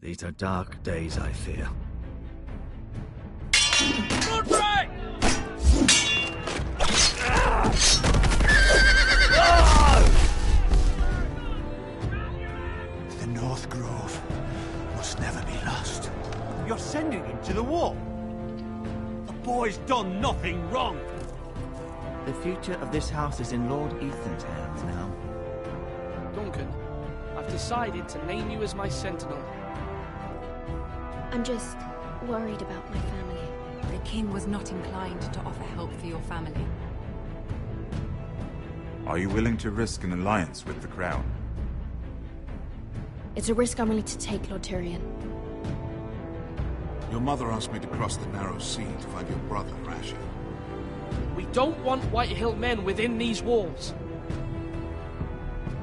These are dark days, I fear. The North Grove must never be lost. You're sending him to the war? The boy's done nothing wrong. The future of this house is in Lord Ethan's hands now. Duncan, I've decided to name you as my sentinel. I'm just worried about my family. The king was not inclined to offer help for your family. Are you willing to risk an alliance with the Crown? It's a risk I'm willing to take, Lord Tyrion. Your mother asked me to cross the narrow sea to find your brother, Rasha. We don't want Whitehill men within these walls.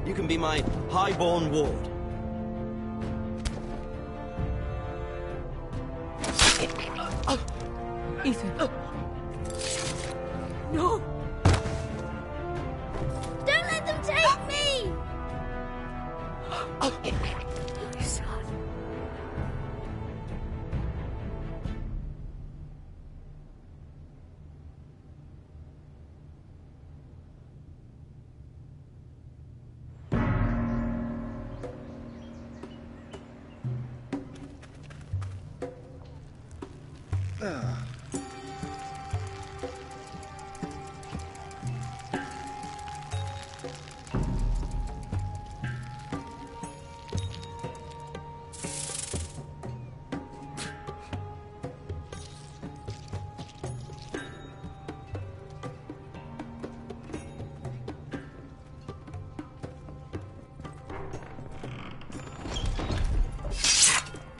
You can be my highborn ward. Ethan. No! Don't let them take me! You son.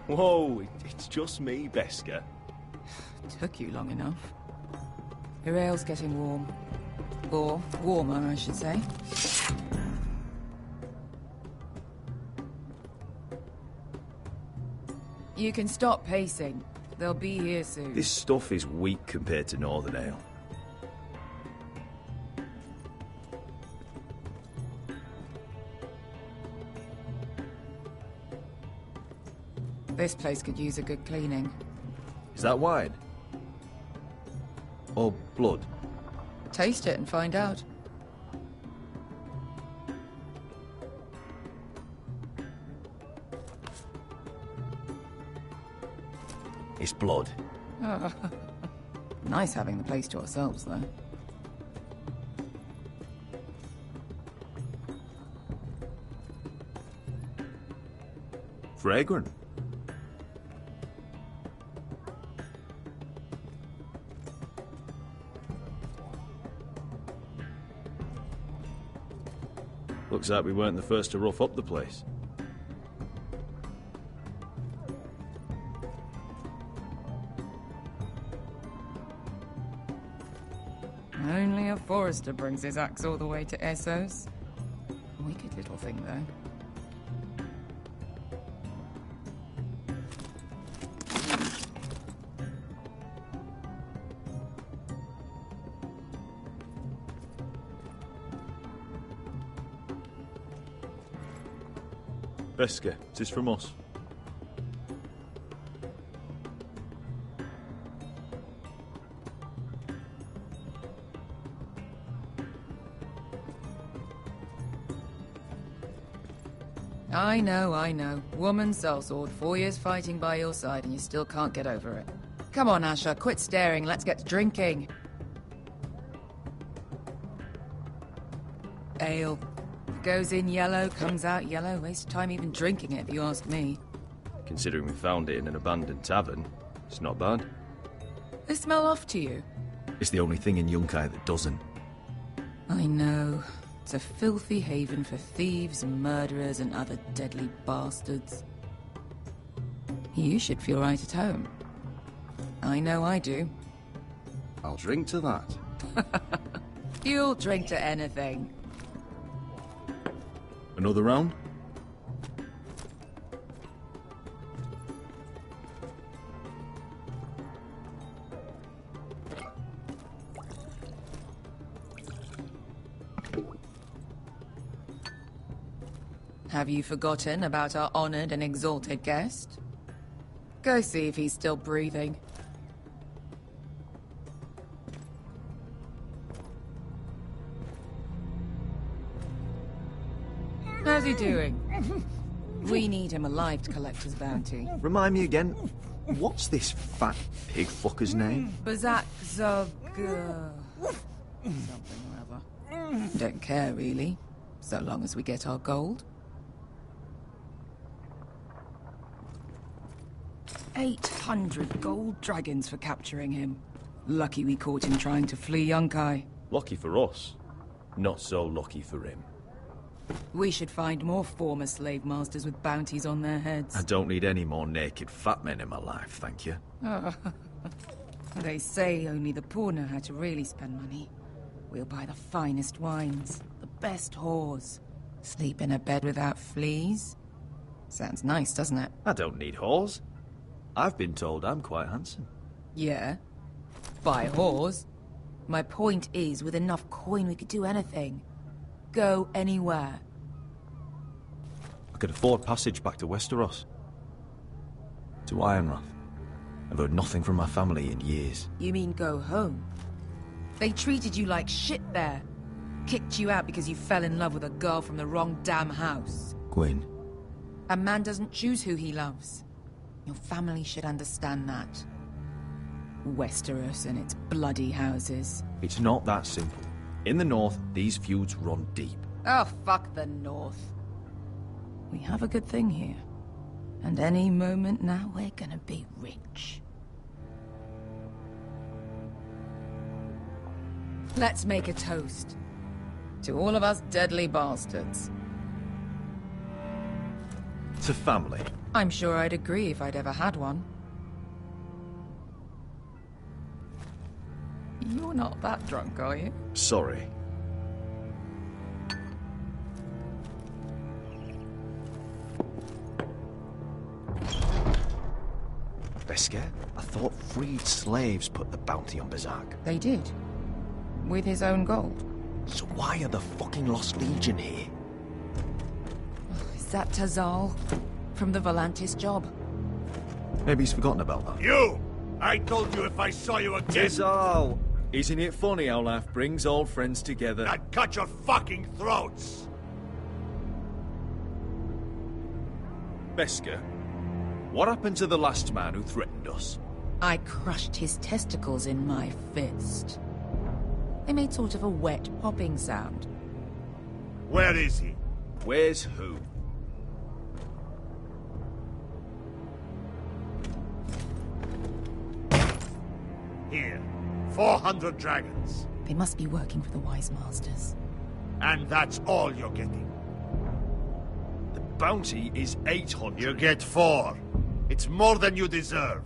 Whoa, it's just me, Beska. Took you long enough. Your ale's getting warm. Or warmer, I should say. You can stop pacing. They'll be here soon. This stuff is weak compared to Northern Ale. This place could use a good cleaning. Is that wine? Or blood? Taste it and find out. It's blood. Nice having the place to ourselves, though. Fragrant. Looks like we weren't the first to rough up the place. Only a forester brings his axe all the way to Essos. Wicked little thing, though. Beska, it is from us. I know. Woman sellsword, 4 years fighting by your side and you still can't get over it. Come on, Asher, quit staring, let's get to drinking. Ale. Goes in yellow, comes out yellow. Waste time even drinking it, if you ask me. Considering we found it in an abandoned tavern, it's not bad. They smell off to you? It's the only thing in Yunkai that doesn't. I know. It's a filthy haven for thieves, murderers, and other deadly bastards. You should feel right at home. I know I do. I'll drink to that. You'll drink to anything. Another round? Have you forgotten about our honored and exalted guest? Go see if he's still breathing. How's he doing? We need him alive to collect his bounty. Remind me again, what's this fat pig fucker's name? Bazak Zog... something or other. Don't care, really. So long as we get our gold. 800 gold dragons for capturing him. Lucky we caught him trying to flee Yunkai. Lucky for us. Not so lucky for him. We should find more former slave masters with bounties on their heads. I don't need any more naked fat men in my life, thank you. They say only the poor know how to really spend money. We'll buy the finest wines, the best whores. Sleep in a bed without fleas. Sounds nice, doesn't it? I don't need whores. I've been told I'm quite handsome. Yeah. Buy whores. My point is, with enough coin we could do anything. Go anywhere. I could afford passage back to Westeros. To Ironrath. I've heard nothing from my family in years. You mean go home? They treated you like shit there. Kicked you out because you fell in love with a girl from the wrong damn house. Gwyn. A man doesn't choose who he loves. Your family should understand that. Westeros and its bloody houses. It's not that simple. In the north, these feuds run deep. Oh, fuck the north. We have a good thing here. And any moment now, we're gonna be rich. Let's make a toast. To all of us deadly bastards. To family. I'm sure I'd agree if I'd ever had one. You're not that drunk, are you? Sorry. Beskar, I thought freed slaves put the bounty on Bazak. They did. With his own gold. So why are the fucking Lost Legion here? Is that Tazal? From the Volantis job? Maybe he's forgotten about that. You! I told you if I saw you again... Tizal! Isn't it funny how life brings old friends together? I'd cut your fucking throats! Beskar, what happened to the last man who threatened us? I crushed his testicles in my fist. They made sort of a wet popping sound. Where is he? Where's who? Here. 400 dragons. They must be working for the Wise Masters. And that's all you're getting. The bounty is 800. You get 4. It's more than you deserve.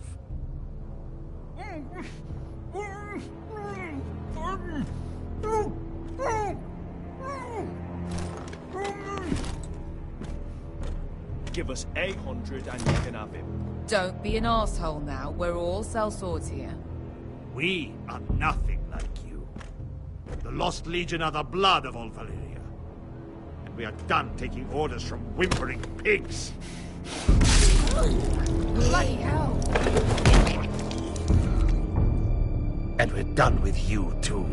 Give us 800 and you can have him. Don't be an asshole now. We're all sellswords here. We are nothing like you. The Lost Legion are the blood of all Valyria. And we are done taking orders from whimpering pigs. Bloody hell! And we're done with you, too.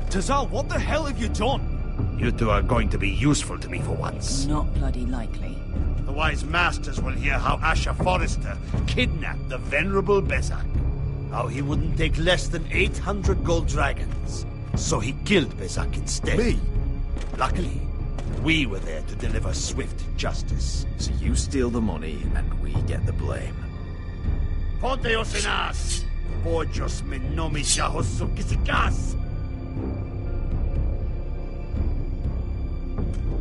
Tazal, what the hell have you done? You two are going to be useful to me for once. Not bloody likely. The Wise Masters will hear how Asher Forrester kidnapped the venerable Bezak. How he wouldn't take less than 800 gold dragons. So he killed Bezak instead. Me? Luckily, we were there to deliver swift justice. So you steal the money and we get the blame. Ponteos en as! Pojos me nomi shahosukisikas!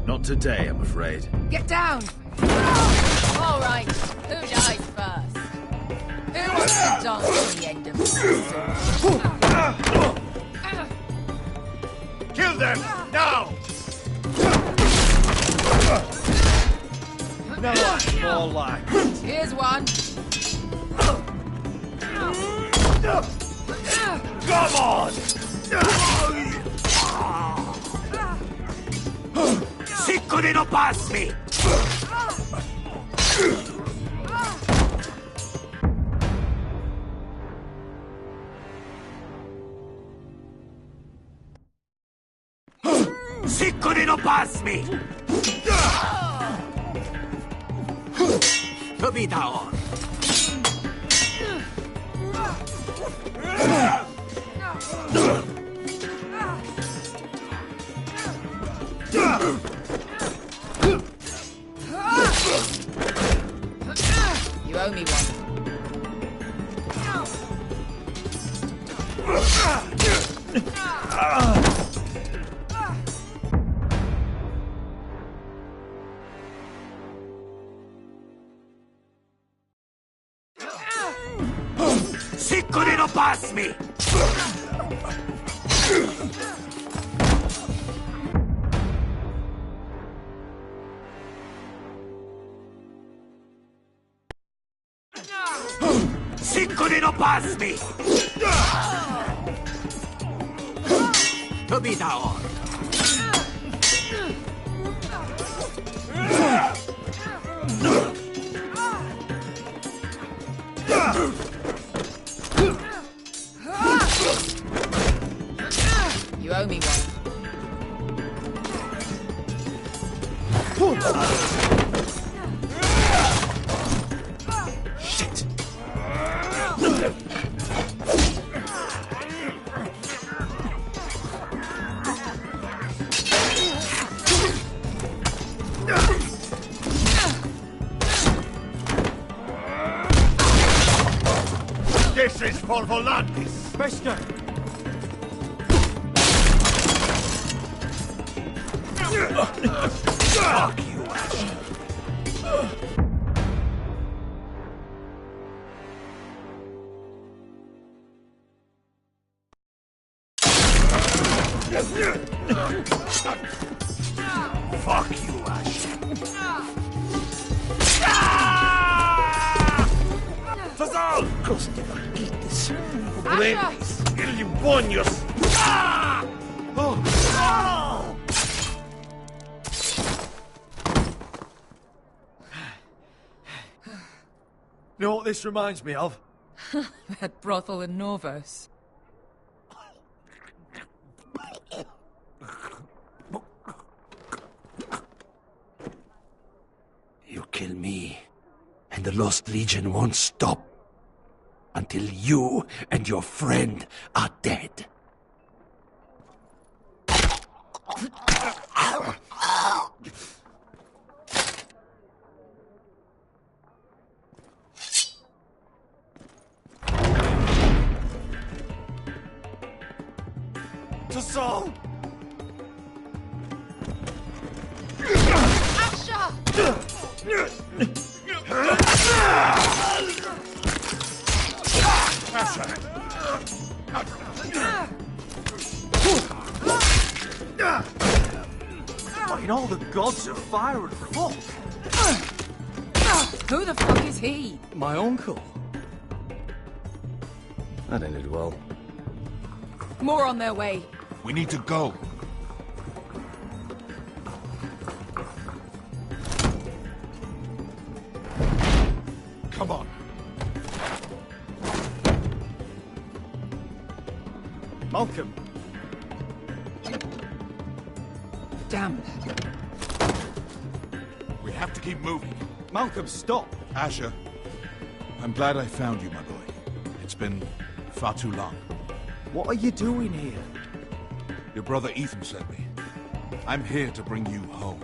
Not today, I'm afraid. Get down! All right, who dies first? Who wants to dance to the end of the season? Kill them! Now! No, more like. Here's one. Come on! Sicko di non passi! Siccone non pasmi! Capita on! You owe me one. Siccone non pasmi! Siccone non pasmi! Capita on! You owe me one. Shit! This is for Volantis! Bester! Fuck you, Ash! Fuck you, Ash! Fazal! Costi Marquites! Blendis! Ili Bonios! You know what this reminds me of? That brothel in Norvos. You kill me, and the Lost Legion won't stop until you and your friend are dead. To Saul! Fighting all the gods of fire and fuck. Who the fuck is he? My uncle. That ended well. More on their way. We need to go. Come on. Malcolm! Damn. We have to keep moving. Malcolm, stop! Asher, I'm glad I found you, my boy. It's been far too long. What are you doing here? Your brother Ethan sent me. I'm here to bring you home.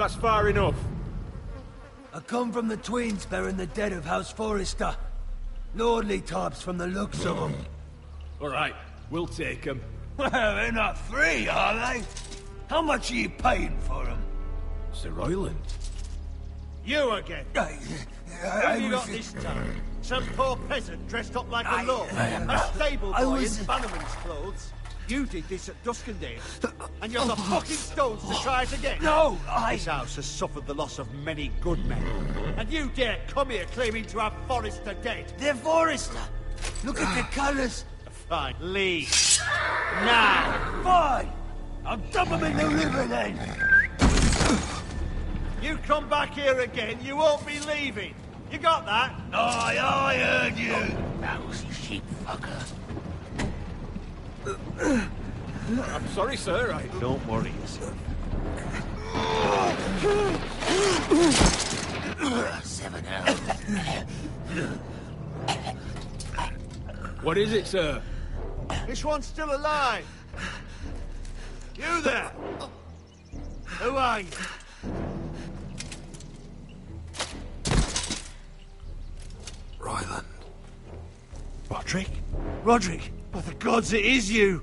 That's far enough. I come from the Tweens bearing the dead of House Forrester. Lordly types from the looks of them. All right, we'll take them. Well, they're not free, are they? How much are you paying for them? Sir Royland. You again. Who have you got this time? Some poor peasant dressed up like a lord. A stable boy in bannerman's clothes. You did this at Duskendale. And you're the fucking stones to try it again. No, This house has suffered the loss of many good men. And you dare come here claiming to have Forrester dead. They're Forrester. Look at the colours. Fine, leave. Now. Fine. I'll dump them in the river then. You come back here again, you won't be leaving. You got that? Aye, I heard you. Lousy sheep fucker. I'm sorry, sir. Don't worry yourself. 7 hours. What is it, sir? This one's still alive. You there? Who are you? Royland. Roderick? Roderick? By the gods, it is you!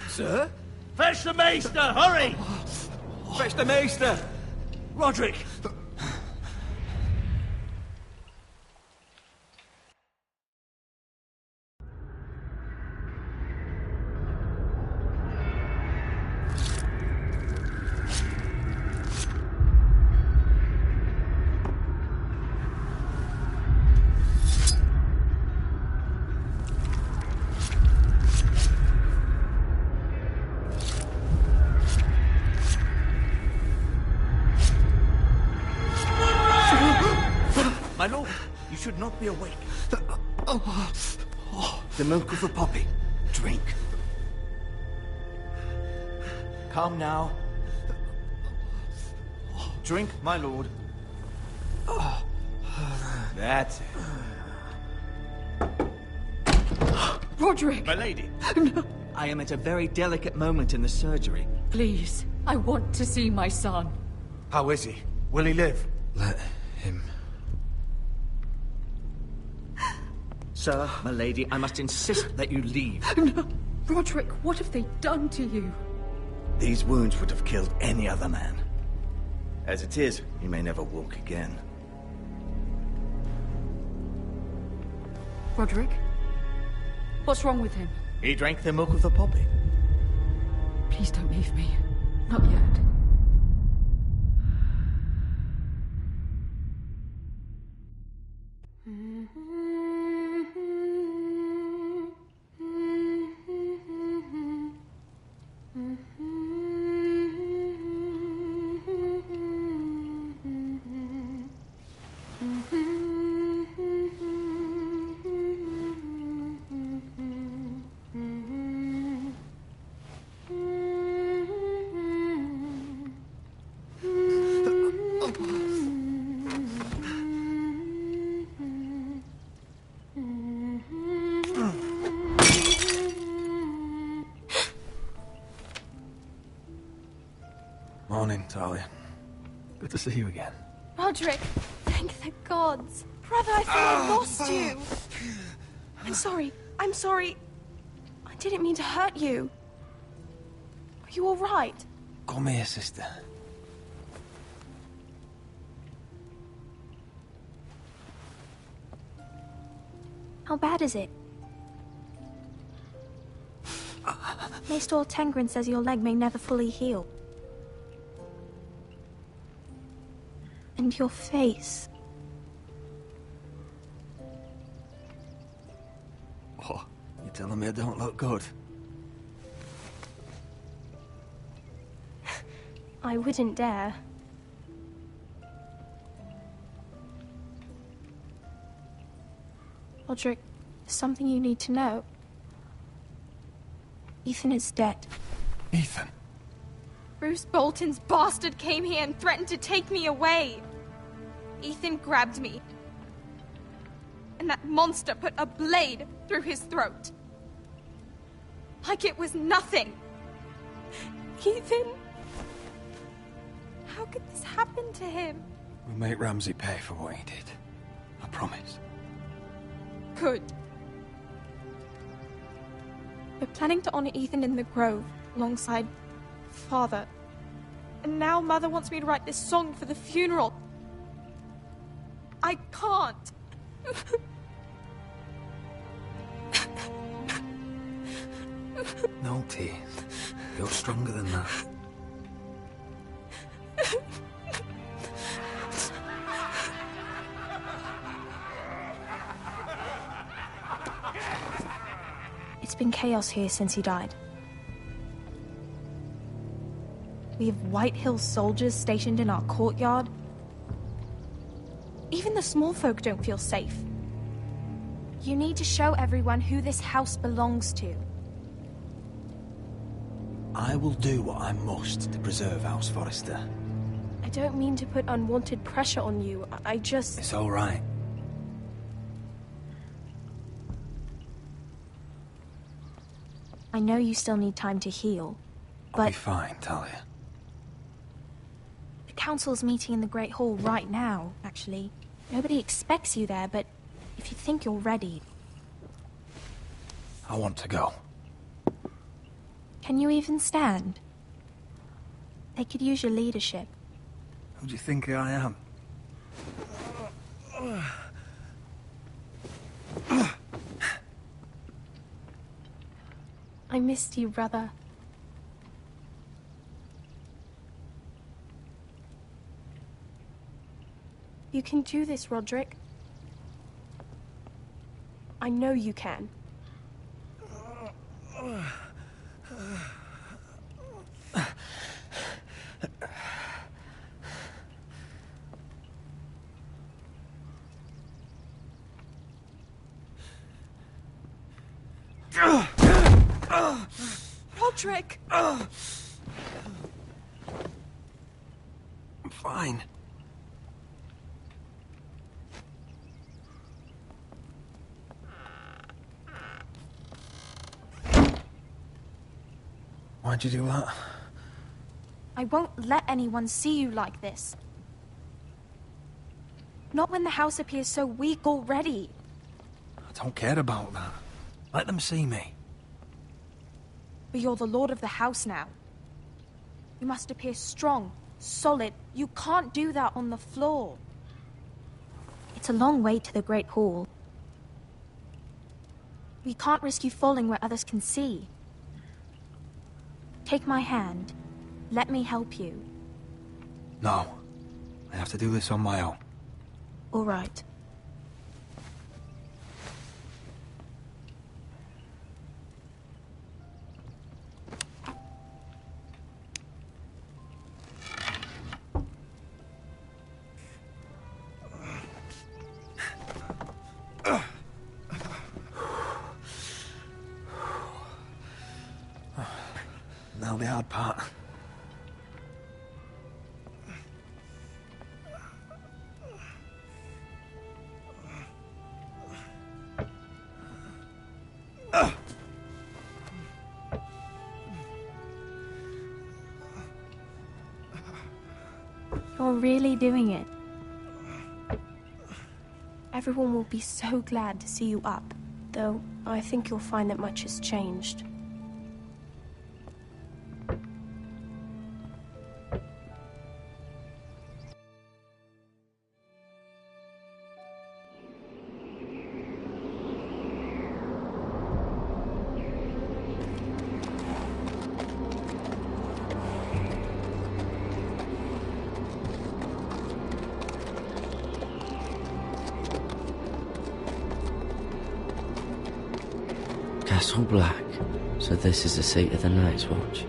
Sir? Fetch the maester, hurry! Fetch the maester! Roderick! My lord, you should not be awake. The milk of the poppy. Drink. Calm now. Drink, my lord. That's it. Roderick! My lady. No. I am at a very delicate moment in the surgery. Please, I want to see my son. How is he? Will he live? Let him. Sir, my lady, I must insist that you leave. No. Roderick, what have they done to you? These wounds would have killed any other man. As it is, he may never walk again. Roderick? What's wrong with him? He drank the milk of the poppy. Please don't leave me. Not yet. Morning, Talia. Good to see you again. Roderick, thank the gods. Brother, I thought I lost you. I'm sorry. I didn't mean to hurt you. Are you all right? Come here, sister. How bad is it? Maester Tengrin says your leg may never fully heal. And your face. What? You telling me I don't look good? I wouldn't dare. Roderick, there's something you need to know. Ethan is dead. Ethan? Bruce Bolton's bastard came here and threatened to take me away. Ethan grabbed me. And that monster put a blade through his throat. Like it was nothing. Ethan? How could this happen to him? We'll make Ramsay pay for what he did. I promise. Good. We're planning to honor Ethan in the Grove, alongside Father. And now Mother wants me to write this song for the funeral. I can't. No, T. You're stronger than that. It's been chaos here since he died. We have White Hill soldiers stationed in our courtyard. Even the small folk don't feel safe. You need to show everyone who this house belongs to. I will do what I must to preserve House Forrester. I don't mean to put unwanted pressure on you. I just... It's all right. I know you still need time to heal, but... I'll be fine, Talia. The council's meeting in the Great Hall right now, actually. Nobody expects you there, but if you think you're ready... I want to go. Can you even stand? They could use your leadership. Who do you think I am? I missed you, brother. You can do this, Roderick. I know you can. Roderick! I'm fine. Why'd you do that? I won't let anyone see you like this. Not when the house appears so weak already. I don't care about that. Let them see me. But you're the lord of the house now. You must appear strong, solid. You can't do that on the floor. It's a long way to the Great Hall. We can't risk you falling where others can see. Take my hand. Let me help you. No. I have to do this on my own. All right. Now the hard part. You're really doing it. Everyone will be so glad to see you up, though I think you'll find that much has changed. Castle Black. So this is the seat of the Night's Watch.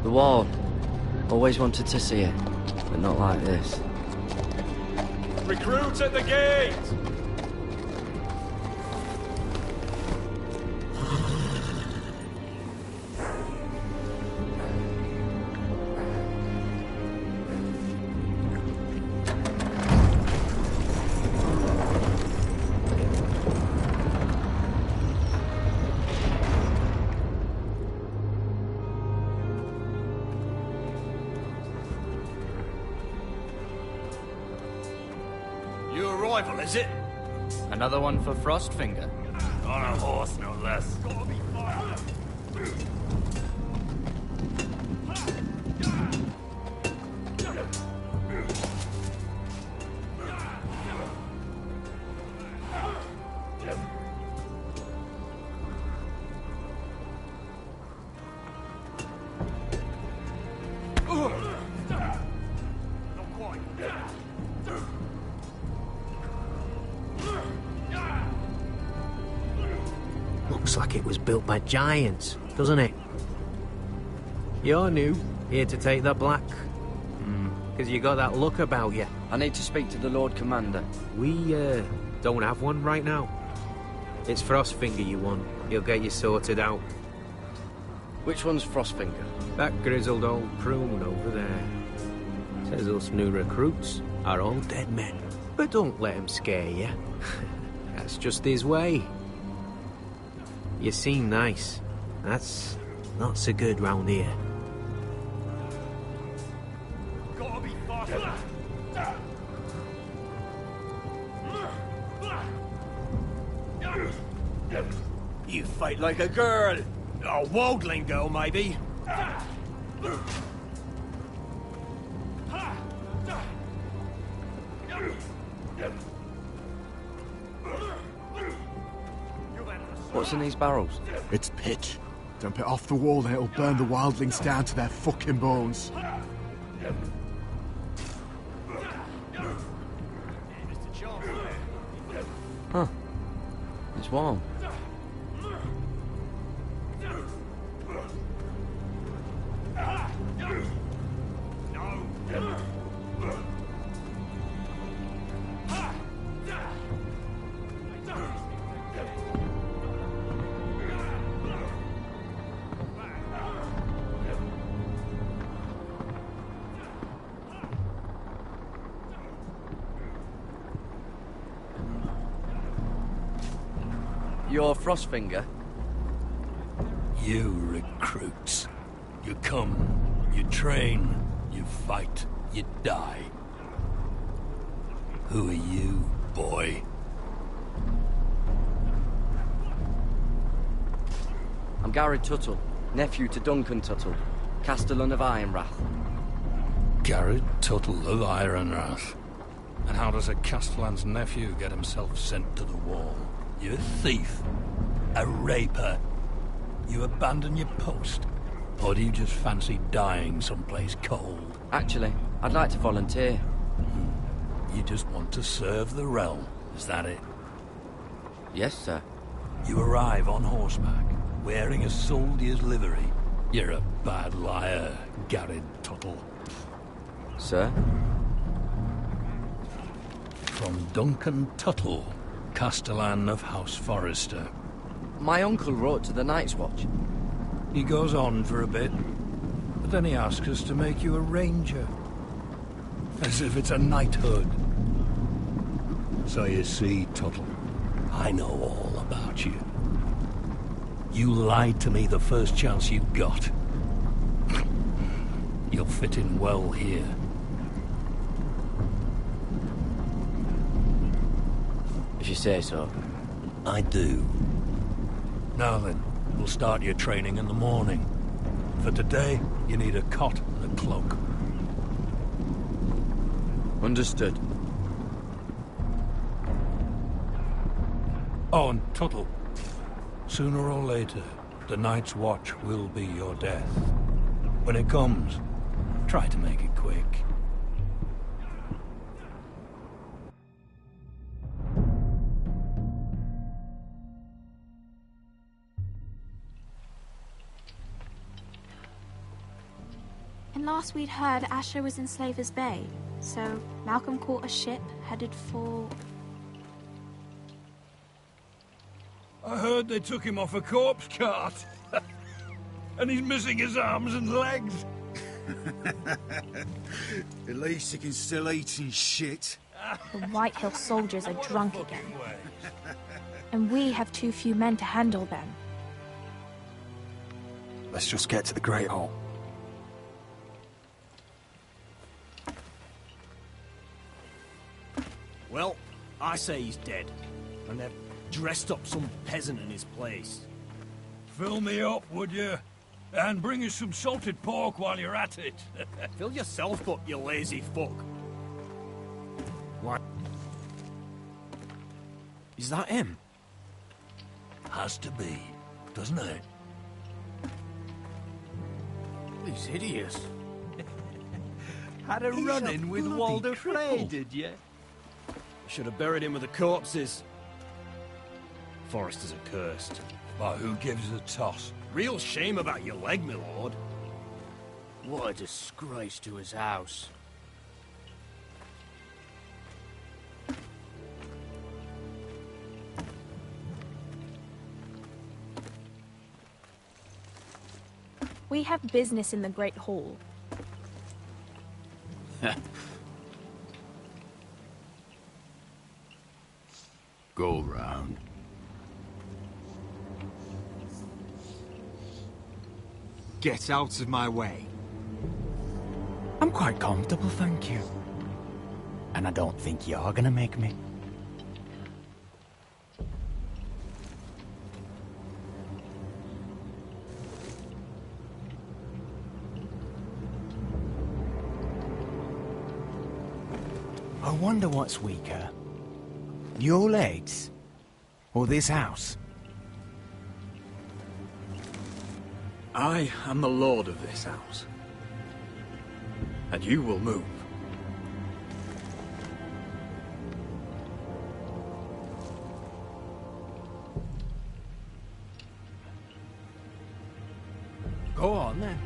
The wall. Always wanted to see it, but not like this. Recruits at the gate! arrival, is it? Another one for Frostfinger. On a horse, no less. Looks like it was built by giants, doesn't it? You're new, here to take the black. Because you got that look about you. I need to speak to the Lord Commander. We, don't have one right now. It's Frostfinger you want. He'll get you sorted out. Which one's Frostfinger? That grizzled old prune over there. Says us new recruits are all dead men. But don't let him scare you. That's just his way. You seem nice. That's not so good round here. Gotta be faster. You fight like a girl. A wildling girl, maybe. What's in these barrels? It's pitch. Dump it off the wall and it'll burn the wildlings down to their fucking bones. Huh. It's warm. You're Frostfinger? You recruits. You come, you train, you fight, you die. Who are you, boy? I'm Gary Tuttle, nephew to Duncan Tuttle, Castellan of Ironrath. Garrett Tuttle of Ironrath. And how does a Castellan's nephew get himself sent to the wall? You're a thief, a raper. You abandon your post, or do you just fancy dying someplace cold? Actually, I'd like to volunteer. You just want to serve the realm, is that it? Yes, sir. You arrive on horseback, wearing a soldier's livery. You're a bad liar, Garrett Tuttle. Sir? From Duncan Tuttle, Castellan of House Forrester. My uncle wrote to the Night's Watch. He goes on for a bit, but then he asks us to make you a ranger. As if it's a knighthood. So you see, Tuttle, I know all about you. You lied to me the first chance you got. You'll fit in well here. If you say so. I do. Now then, we'll start your training in the morning. For today, you need a cot and a cloak. Understood. Oh, and Tuttle. Sooner or later, the Night's Watch will be your death. When it comes, try to make it quick. And last we'd heard, Asher was in Slaver's Bay, so Malcolm caught a ship headed for... I heard they took him off a corpse cart. And he's missing his arms and legs. At least he can still eat and shit. The White Hill soldiers are drunk again. And we have too few men to handle them. Let's just get to the Great Hall. Well, I say he's dead, and they've dressed up some peasant in his place. Fill me up, would you? And bring us some salted pork while you're at it. Fill yourself up, you lazy fuck. What? Is that him? Has to be, doesn't it? He's hideous. Had a run-in with Walder Frey, did you? Should have buried him with the corpses. Foresters are cursed. But who gives a toss? Real shame about your leg, my lord. What a disgrace to his house. We have business in the Great Hall. Go round. Get out of my way. I'm quite comfortable, thank you. And I don't think you're gonna make me. I wonder what's weaker. Your legs? Or this house? I am the lord of this house. And you will move. Go on then,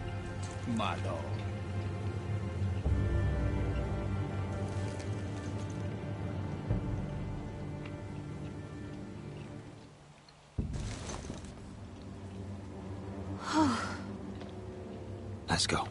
my lord. Let's go.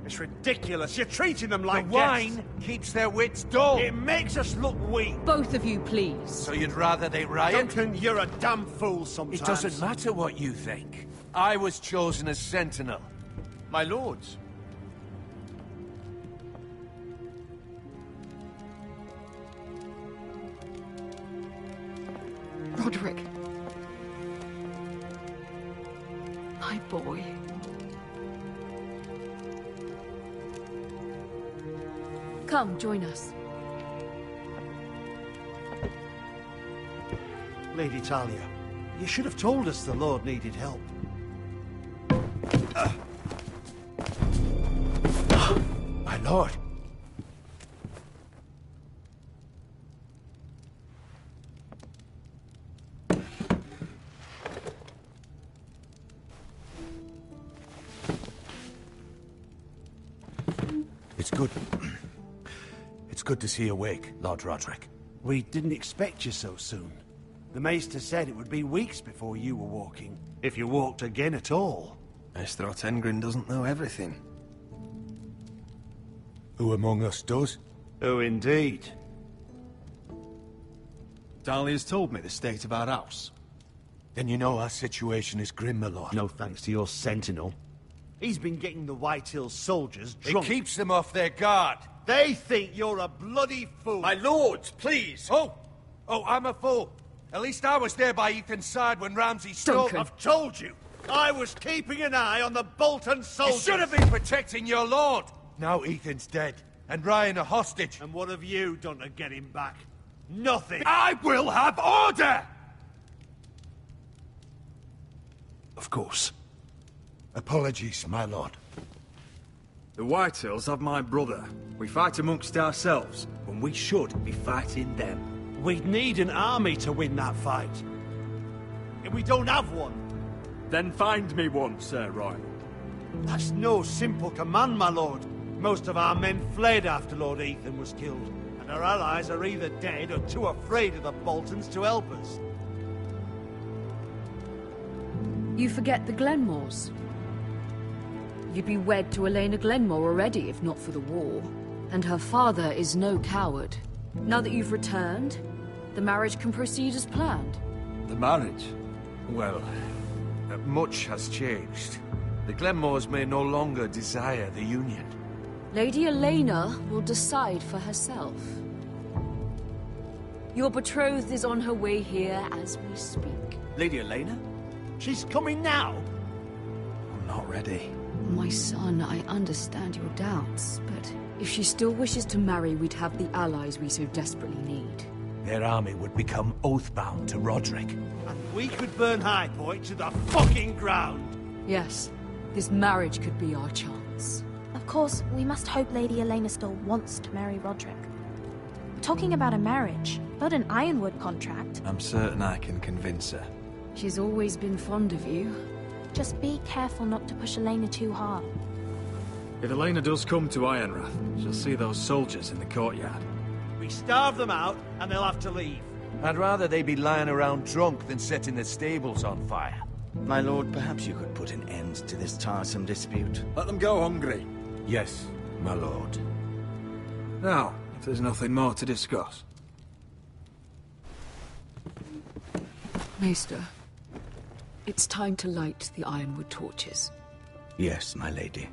It's ridiculous. You're treating them like the wine keeps their wits dull. It makes us look weak. Both of you, please. So you'd rather they riot? Duncan, you're a damn fool sometimes. It doesn't matter what you think. I was chosen as sentinel. My lords. Roderick. My boy. Come, join us. Lady Talia, you should have told us the Lord needed help. My lord. It's good. It's good to see you awake, Lord Roderick. We didn't expect you so soon. The Maester said it would be weeks before you were walking, if you walked again at all. Maester Otengrin doesn't know everything. Who among us does? Oh, indeed. Dahlia's told me the state of our house. Then you know our situation is grim, my lord. No thanks to your sentinel. He's been getting the Whitehills soldiers drunk. It keeps them off their guard. They think you're a bloody fool. My lords, please. Oh, I'm a fool. At least I was there by Ethan's side when Ramsay stole... Duncan. I've told you. I was keeping an eye on the Bolton soldiers. You should have been protecting your lord. Now Ethan's dead, and Ryan a hostage. And what have you done to get him back? Nothing. I will have order! Of course. Apologies, my lord. The Whitehills have my brother. We fight amongst ourselves, when we should be fighting them. We'd need an army to win that fight. If we don't have one... Then find me one, Sir Royal. That's no simple command, my lord. Most of our men fled after Lord Ethan was killed, and our allies are either dead or too afraid of the Boltons to help us. You forget the Glenmores. You'd be wed to Elena Glenmore already, if not for the war. And her father is no coward. Now that you've returned, the marriage can proceed as planned. The marriage? Well, much has changed. The Glenmores may no longer desire the union. Lady Elena will decide for herself. Your betrothed is on her way here as we speak. Lady Elena? She's coming now? I'm not ready. My son, I understand your doubts, but if she still wishes to marry, we'd have the allies we so desperately need. Their army would become oath-bound to Roderick. And we could burn High Point to the fucking ground! Yes, this marriage could be our chance. Of course, we must hope Lady Elena still wants to marry Roderick. We're talking about a marriage, not an Ironwood contract. I'm certain I can convince her. She's always been fond of you. Just be careful not to push Elena too hard. If Elena does come to Ironrath, she'll see those soldiers in the courtyard. We starve them out, and they'll have to leave. I'd rather they be lying around drunk than setting the stables on fire. My lord, perhaps you could put an end to this tiresome dispute. Let them go hungry. Yes, my lord. Now, if there's nothing more to discuss. Maester, it's time to light the Ironwood torches. Yes, my lady.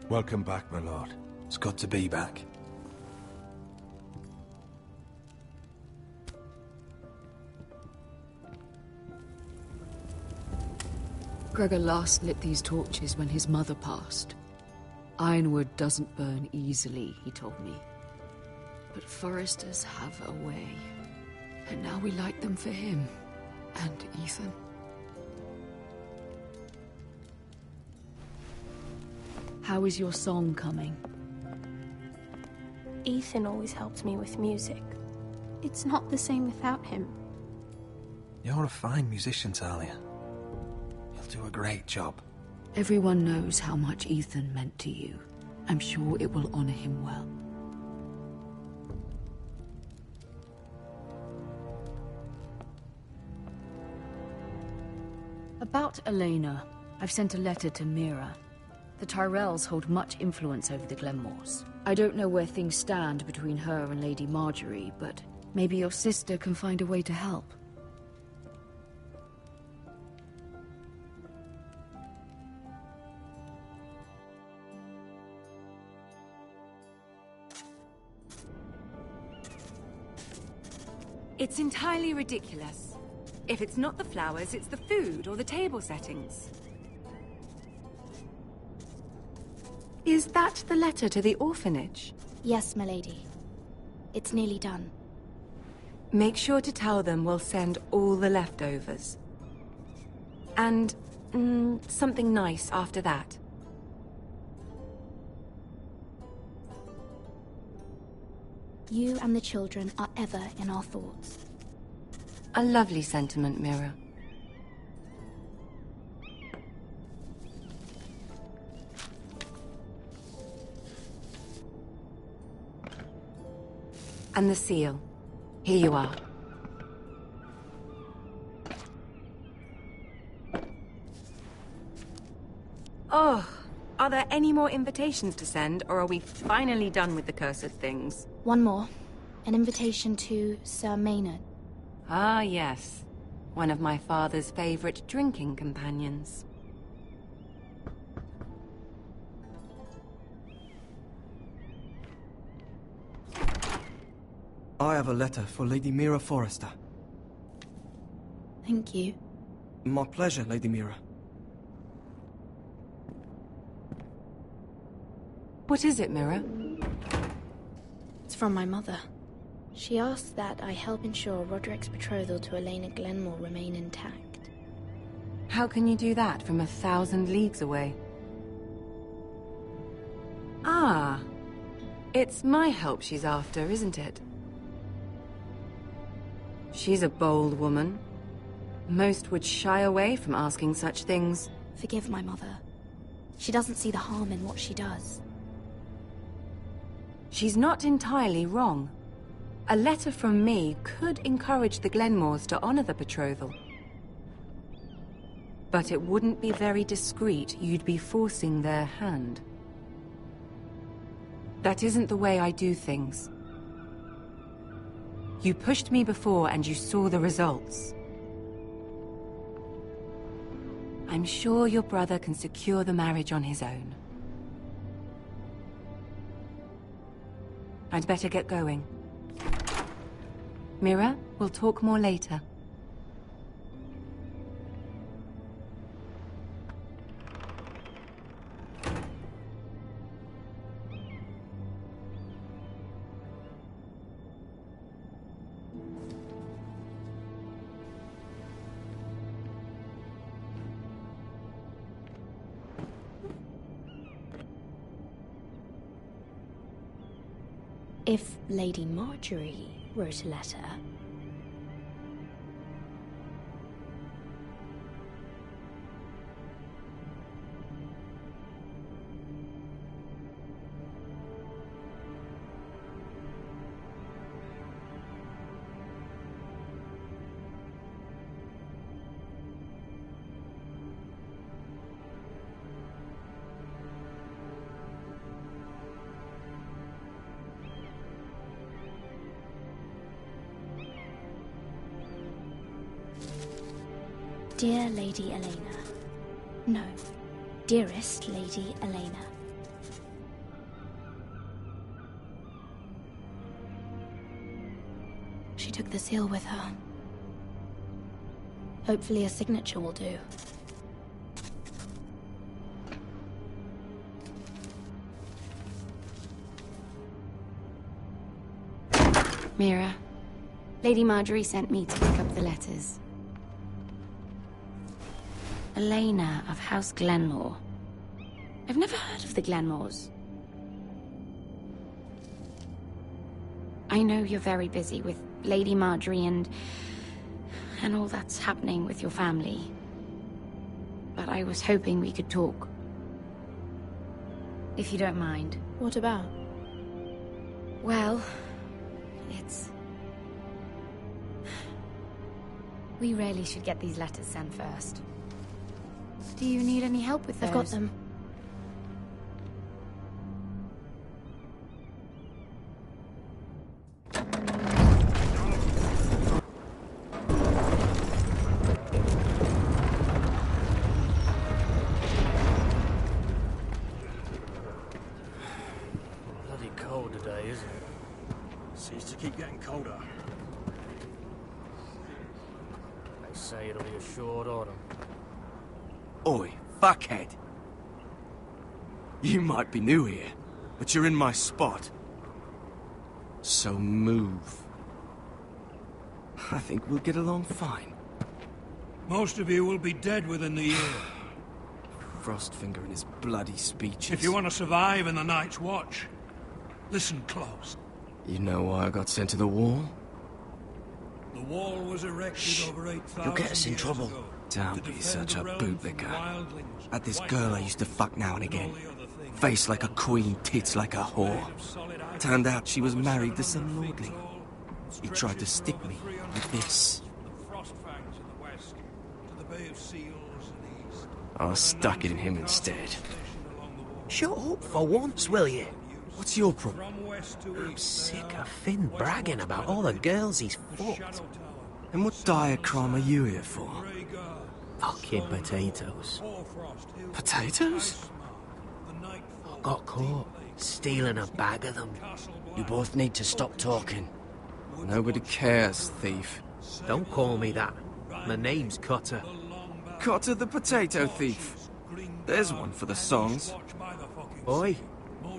Welcome back, my lord. It's good to be back. Gregor last lit these torches when his mother passed. Ironwood doesn't burn easily, he told me. But foresters have a way. And now we light them for him. And Ethan. How is your song coming? Ethan always helps me with music. It's not the same without him. You're a fine musician, Talia. You'll do a great job. Everyone knows how much Ethan meant to you. I'm sure it will honor him well. About Elena, I've sent a letter to Mira. The Tyrells hold much influence over the Glenmores. I don't know where things stand between her and Lady Marjorie, but maybe your sister can find a way to help. It's entirely ridiculous. If it's not the flowers, it's the food or the table settings. Is that the letter to the orphanage? Yes, my lady. It's nearly done. Make sure to tell them we'll send all the leftovers. And something nice after that. You and the children are ever in our thoughts. A lovely sentiment, Mira. And the seal. Here you are. Oh, are there any more invitations to send, or are we finally done with the cursed things? One more. An invitation to Sir Maynard. Ah, yes. One of my father's favorite drinking companions. I have a letter for Lady Mira Forrester. Thank you. My pleasure, Lady Mira. What is it, Mira? It's from my mother. She asks that I help ensure Roderick's betrothal to Elena Glenmore remain intact. How can you do that from 1,000 leagues away? Ah, it's my help she's after, isn't it? She's a bold woman. Most would shy away from asking such things. Forgive my mother. She doesn't see the harm in what she does. She's not entirely wrong. A letter from me could encourage the Glenmores to honor the betrothal. But it wouldn't be very discreet. You'd be forcing their hand. That isn't the way I do things. You pushed me before and you saw the results. I'm sure your brother can secure the marriage on his own. I'd better get going. Mira, we'll talk more later. If Lady Marjorie wrote a letter... Dear Lady Elena. No, dearest Lady Elena. She took the seal with her. Hopefully a signature will do. Mira, Lady Marjorie sent me to pick up the letters. Elena of House Glenmore. I've never heard of the Glenmores. I know you're very busy with Lady Marjorie and all that's happening with your family. But I was hoping we could talk. If you don't mind. What about? Well, we really should get these letters sent first. Do you need any help with those? I've got them. Bloody cold today, isn't it? Seems to keep getting colder. They say it'll be a short autumn. Oi, fuckhead. You might be new here, but you're in my spot. So move. I think we'll get along fine. Most of you will be dead within the year. Frostfinger and his bloody speeches. If you want to survive in the Night's Watch, listen close. You know why I got sent to the wall? The wall was erected over 8,000 You'll get us in years trouble. ago. Don't be such a bootlicker. Had this girl I used to fuck now and again. Face like a queen, tits like a whore. Turned out she was married to some lordling. He tried to stick me with this. I stuck it in him instead. Shut up for once, will you? What's your problem? I'm sick of Finn bragging about all the girls he's fucked. And what dire crime are you here for? Fucking potatoes. Potatoes? Got caught stealing a bag of them. You both need to stop talking. Nobody cares, thief. Don't call me that. My name's Cutter. Cutter the potato thief. There's one for the songs. Boy,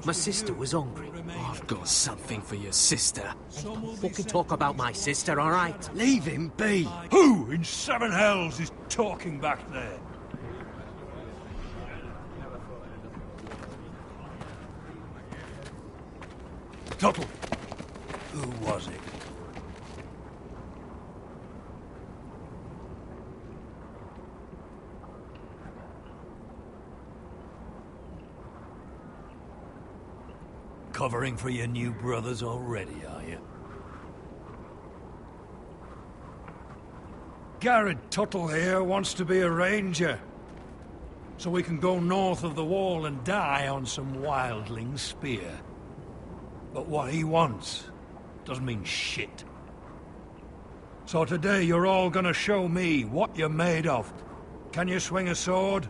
my sister was hungry. I've got something for your sister. Don't fucking talk about my sister, all right? Leave him be. Who in seven hells is talking back there? Tuttle. Who was it? Covering for your new brothers already, are you? Garrett Tuttle here wants to be a ranger. So we can go north of the wall and die on some wildling spear. But what he wants doesn't mean shit. So today you're all gonna show me what you're made of. Can you swing a sword?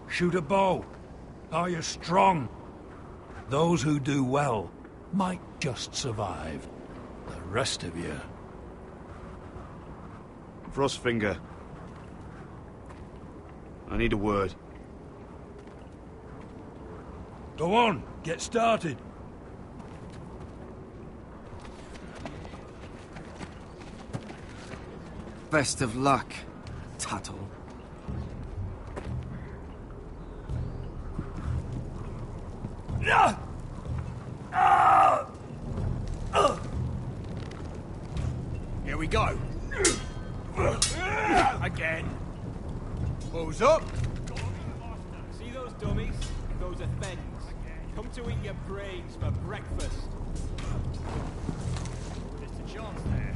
Shoot a bow? Are you strong? Those who do well might just survive. The rest of you... Frostfinger. I need a word. Go on, get started. Best of luck, Tuttle. Here we go. Again. Who's up? See those dummies? Those are thens. Come to eat your brains for breakfast. There's a chance there.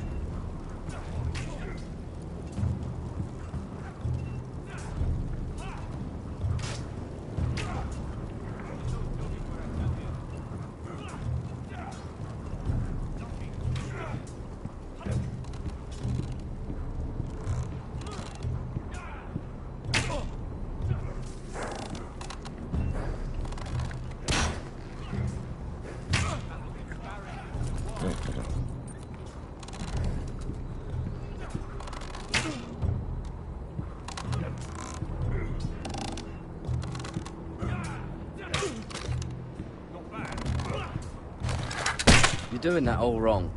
You're doing that all wrong.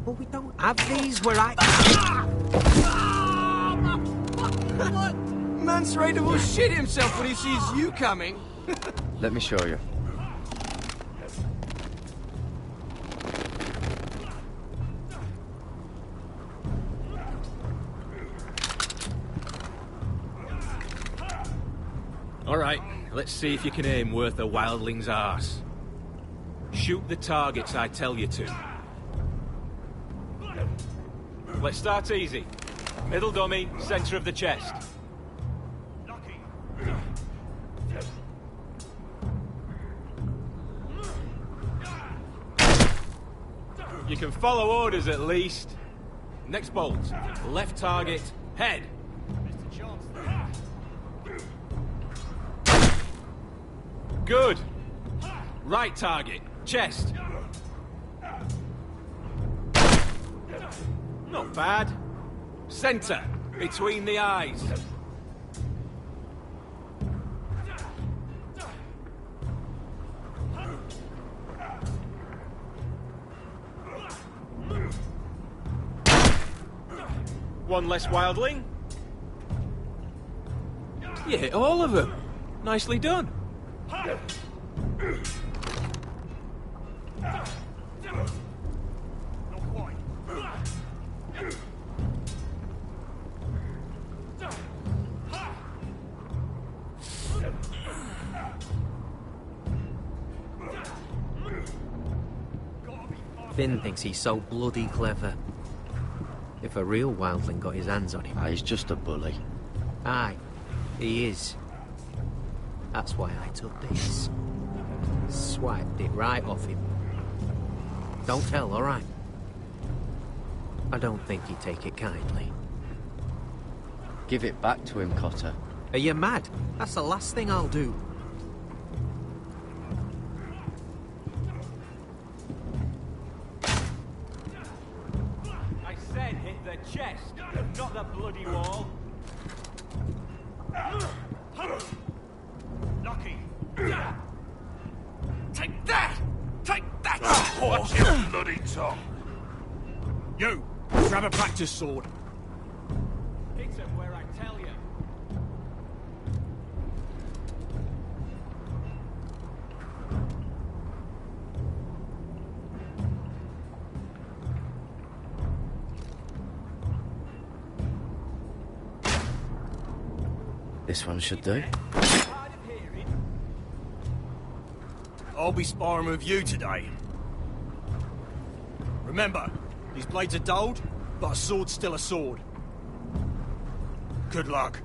Well, we don't have these where I... What? Mance Raider will shit himself when he sees you coming. Let me show you. All right, let's see if you can aim worth a wildling's arse. Shoot the targets I tell you to. Let's start easy. Middle dummy, center of the chest. You can follow orders at least. Next bolt. Left target, head. Good. Right target, chest. Not bad. Center, between the eyes. One less wildling. You hit all of them. Nicely done. Finn thinks he's so bloody clever. If a real wildling got his hands on him... He's just a bully. Aye, he is. That's why I took this. Swiped it right off him. Don't tell, all right? I don't think he'd take it kindly. Give it back to him, Cotter. Are you mad? That's the last thing I'll do. I said hit the chest, not the bloody wall. Lucky. Take that! Take that! Watch your bloody tongue! You! Grab a practice sword. Hit him where I tell you. This one should do. I'll be sparring with you today. Remember, these blades are dulled, but a sword's still a sword. Good luck.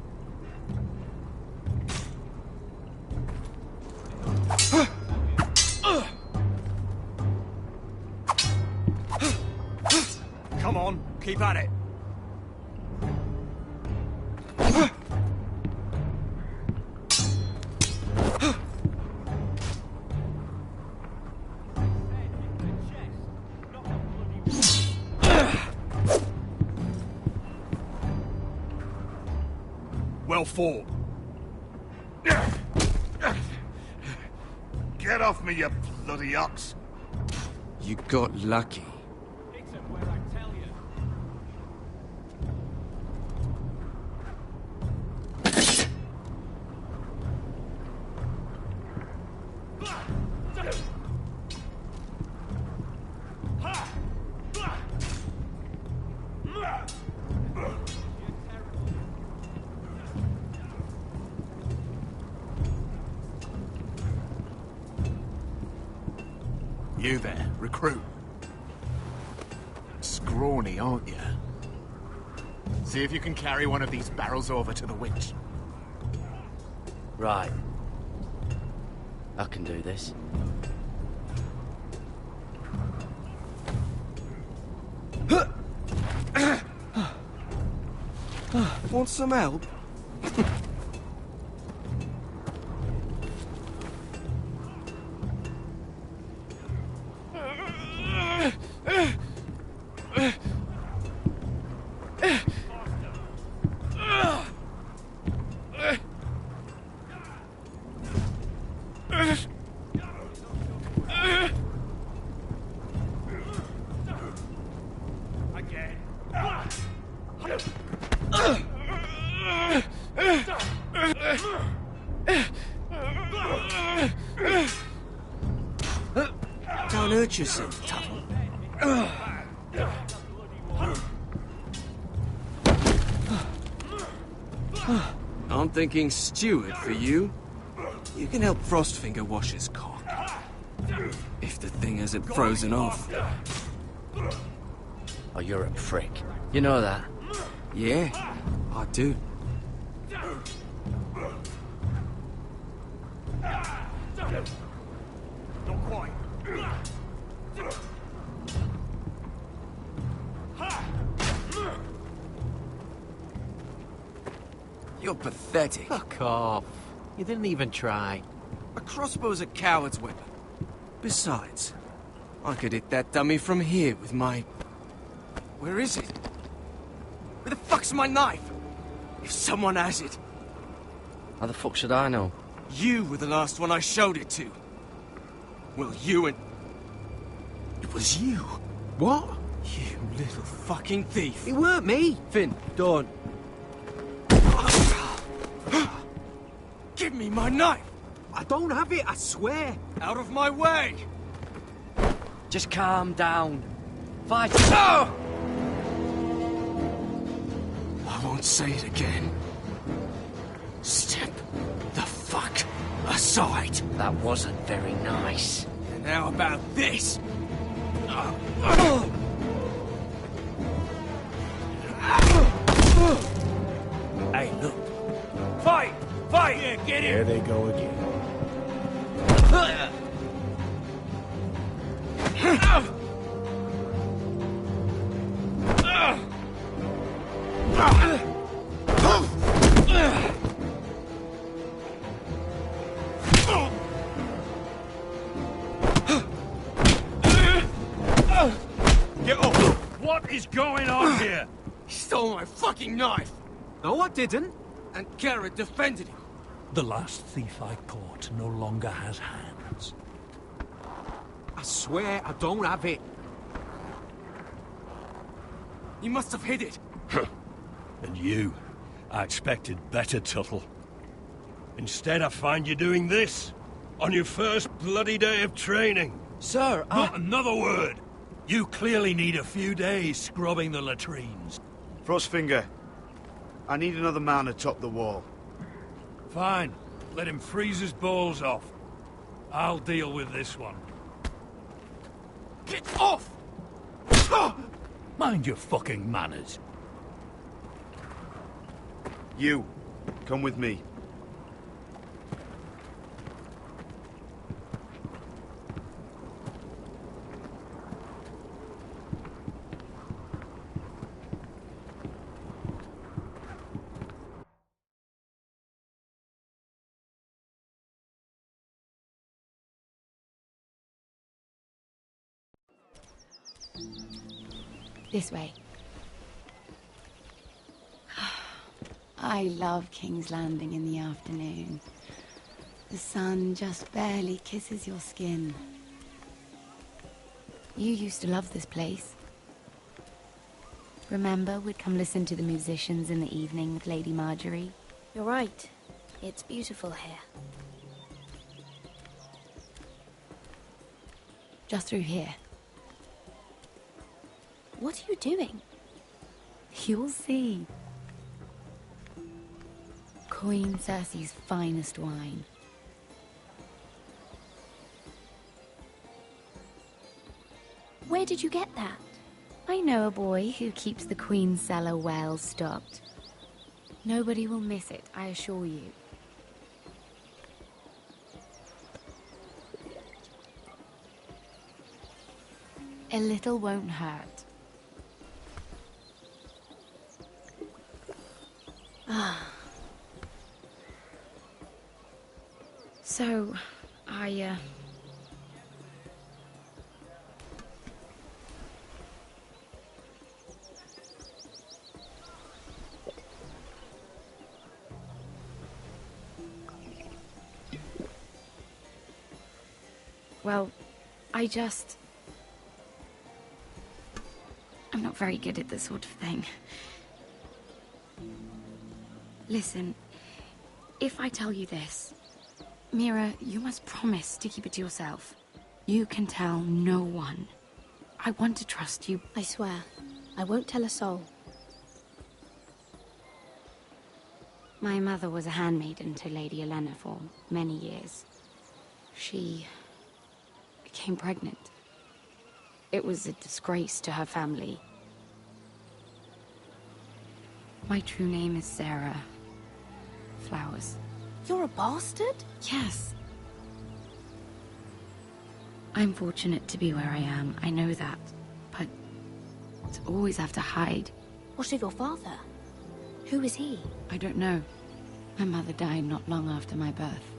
Come on, keep at it. Well fought. Get off me, you bloody ox. You got lucky. You there, recruit. Scrawny, aren't you? See if you can carry one of these barrels over to the witch. Right. I can do this. Want some help? Don't hurt yourself, Tuttle. I'm thinking steward for you. You can help Frostfinger wash his cock. If the thing hasn't frozen off. Oh, you're a prick. You know that? Yeah, I do. Not quite. You're pathetic. Fuck off. You didn't even try. A crossbow's a coward's weapon. Besides, I could hit that dummy from here with my... Where is it? Where the fuck's my knife? If someone has it. How the fuck should I know? You were the last one I showed it to. Well, you and... It was you. What? You little fucking thief. It weren't me. Finn, don't. Give me my knife! I don't have it, I swear. Out of my way! Just calm down. Fight. Oh! I won't say it again. Step the fuck aside. That wasn't very nice. And how about this? Hey, look. Fight! Fight! Yeah, get There they go again. Get up! What is going on here? He stole my fucking knife! No, I didn't. And Garrett defended him. The last thief I caught no longer has hands. I swear I don't have it. You must have hid it. And you? I expected better, Tuttle. Instead, I find you doing this. On your first bloody day of training. Sir, Not another word! You clearly need a few days scrubbing the latrines. Frostfinger, I need another man atop the wall. Fine. Let him freeze his balls off. I'll deal with this one. Get off! Mind your fucking manners. You, come with me. This way. I love King's Landing in the afternoon. The sun just barely kisses your skin. You used to love this place. Remember, we'd come listen to the musicians in the evening with Lady Marjorie? You're right. It's beautiful here. Just through here. What are you doing? You'll see. Queen Cersei's finest wine. Where did you get that? I know a boy who keeps the Queen's cellar well stocked. Nobody will miss it, I assure you. A little won't hurt. Ah. So, Well, I'm not very good at this sort of thing. Listen, if I tell you this, Mira, you must promise to keep it to yourself. You can tell no one. I want to trust you. I swear, I won't tell a soul. My mother was a handmaiden to Lady Olenna for many years. She became pregnant. It was a disgrace to her family. My true name is Sarah Flowers. You're a bastard? Yes. I'm fortunate to be where I am, I know that. But to always have to hide. What of your father? Who is he? I don't know. My mother died not long after my birth.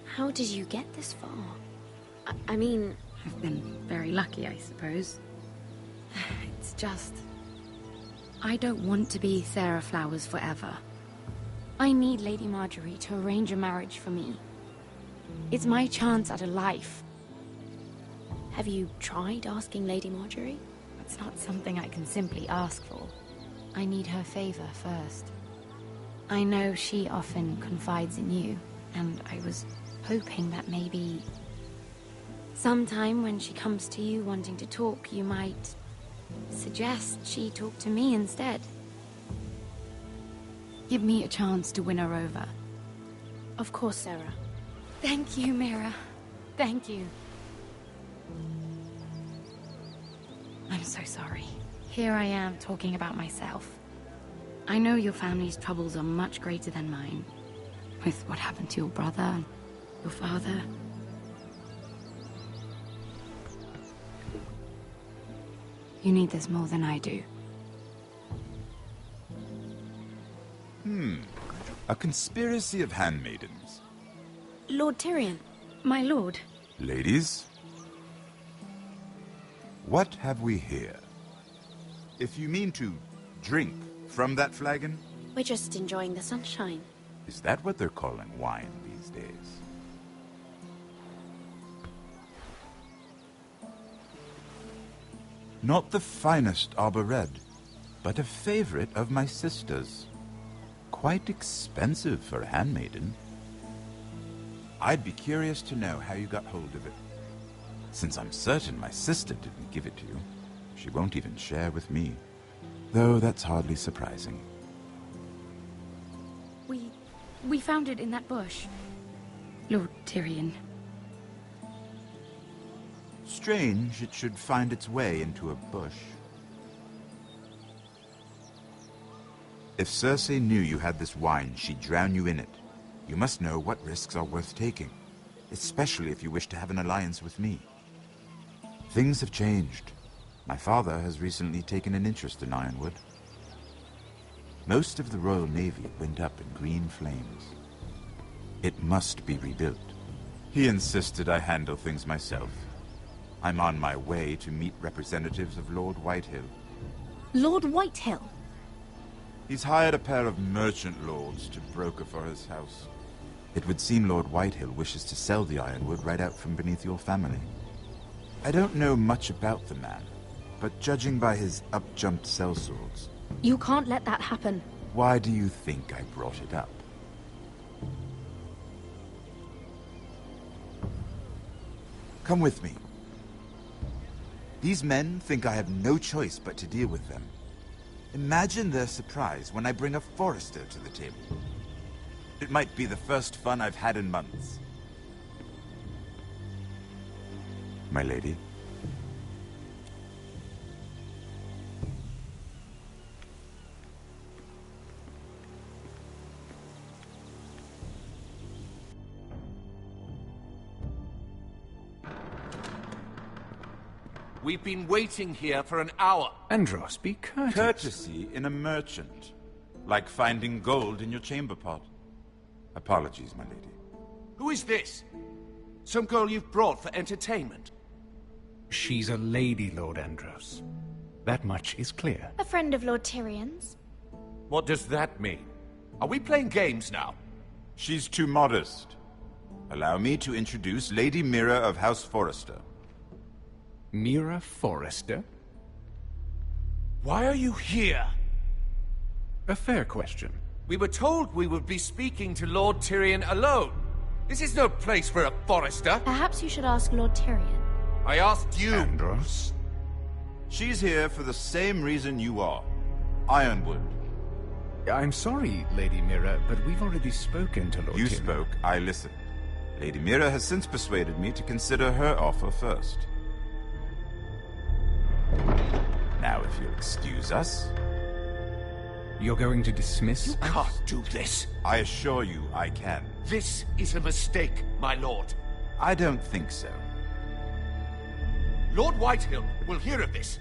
How did you get this far? I mean... I've been very lucky, I suppose. It's just... I don't want to be Sarah Flowers forever. I need Lady Marjorie to arrange a marriage for me. It's my chance at a life. Have you tried asking Lady Marjorie? It's not something I can simply ask for. I need her favor first. I know she often confides in you, and I was hoping that maybe... sometime when she comes to you wanting to talk, you might suggest she talk to me instead. Give me a chance to win her over. Of course, Sarah. Thank you, Mira. Thank you. I'm so sorry. Here I am talking about myself. I know your family's troubles are much greater than mine. With what happened to your brother and your father. You need this more than I do. A conspiracy of handmaidens. Lord Tyrion. My lord. Ladies, what have we here? If you mean to drink from that flagon... We're just enjoying the sunshine. Is that what they're calling wine these days? Not the finest arbor red, but a favorite of my sister's. Quite expensive for a handmaiden. I'd be curious to know how you got hold of it. Since I'm certain my sister didn't give it to you, she won't even share with me. Though that's hardly surprising. We found it in that bush. Lord Tyrion. Strange it should find its way into a bush. If Cersei knew you had this wine, she'd drown you in it. You must know what risks are worth taking, especially if you wish to have an alliance with me. Things have changed. My father has recently taken an interest in Ironwood. Most of the Royal Navy went up in green flames. It must be rebuilt. He insisted I handle things myself. I'm on my way to meet representatives of Lord Whitehill. Lord Whitehill? He's hired a pair of merchant lords to broker for his house. It would seem Lord Whitehill wishes to sell the ironwood right out from beneath your family. I don't know much about the man, but judging by his up-jumped sellswords... You can't let that happen. Why do you think I brought it up? Come with me. These men think I have no choice but to deal with them. Imagine their surprise when I bring a forester to the table. It might be the first fun I've had in months. My lady? We've been waiting here for an hour. Andros, be courteous. Courtesy in a merchant. Like finding gold in your chamber pot. Apologies, my lady. Who is this? Some girl you've brought for entertainment? She's a lady, Lord Andros. That much is clear. A friend of Lord Tyrion's. What does that mean? Are we playing games now? She's too modest. Allow me to introduce Lady Mira of House Forrester. Mira Forrester? Why are you here? A fair question. We were told we would be speaking to Lord Tyrion alone. This is no place for a Forrester. Perhaps you should ask Lord Tyrion. I asked you. Andros? She's here for the same reason you are. Ironwood. I'm sorry, Lady Mira, but we've already spoken to Lord You Tyrion. spoke, I listened. Lady Mira has since persuaded me to consider her offer first. Now, if you'll excuse us... You're going to dismiss You us? can't do this. I assure you I can. This is a mistake, my lord. I don't think so. Lord Whitehill will hear of this.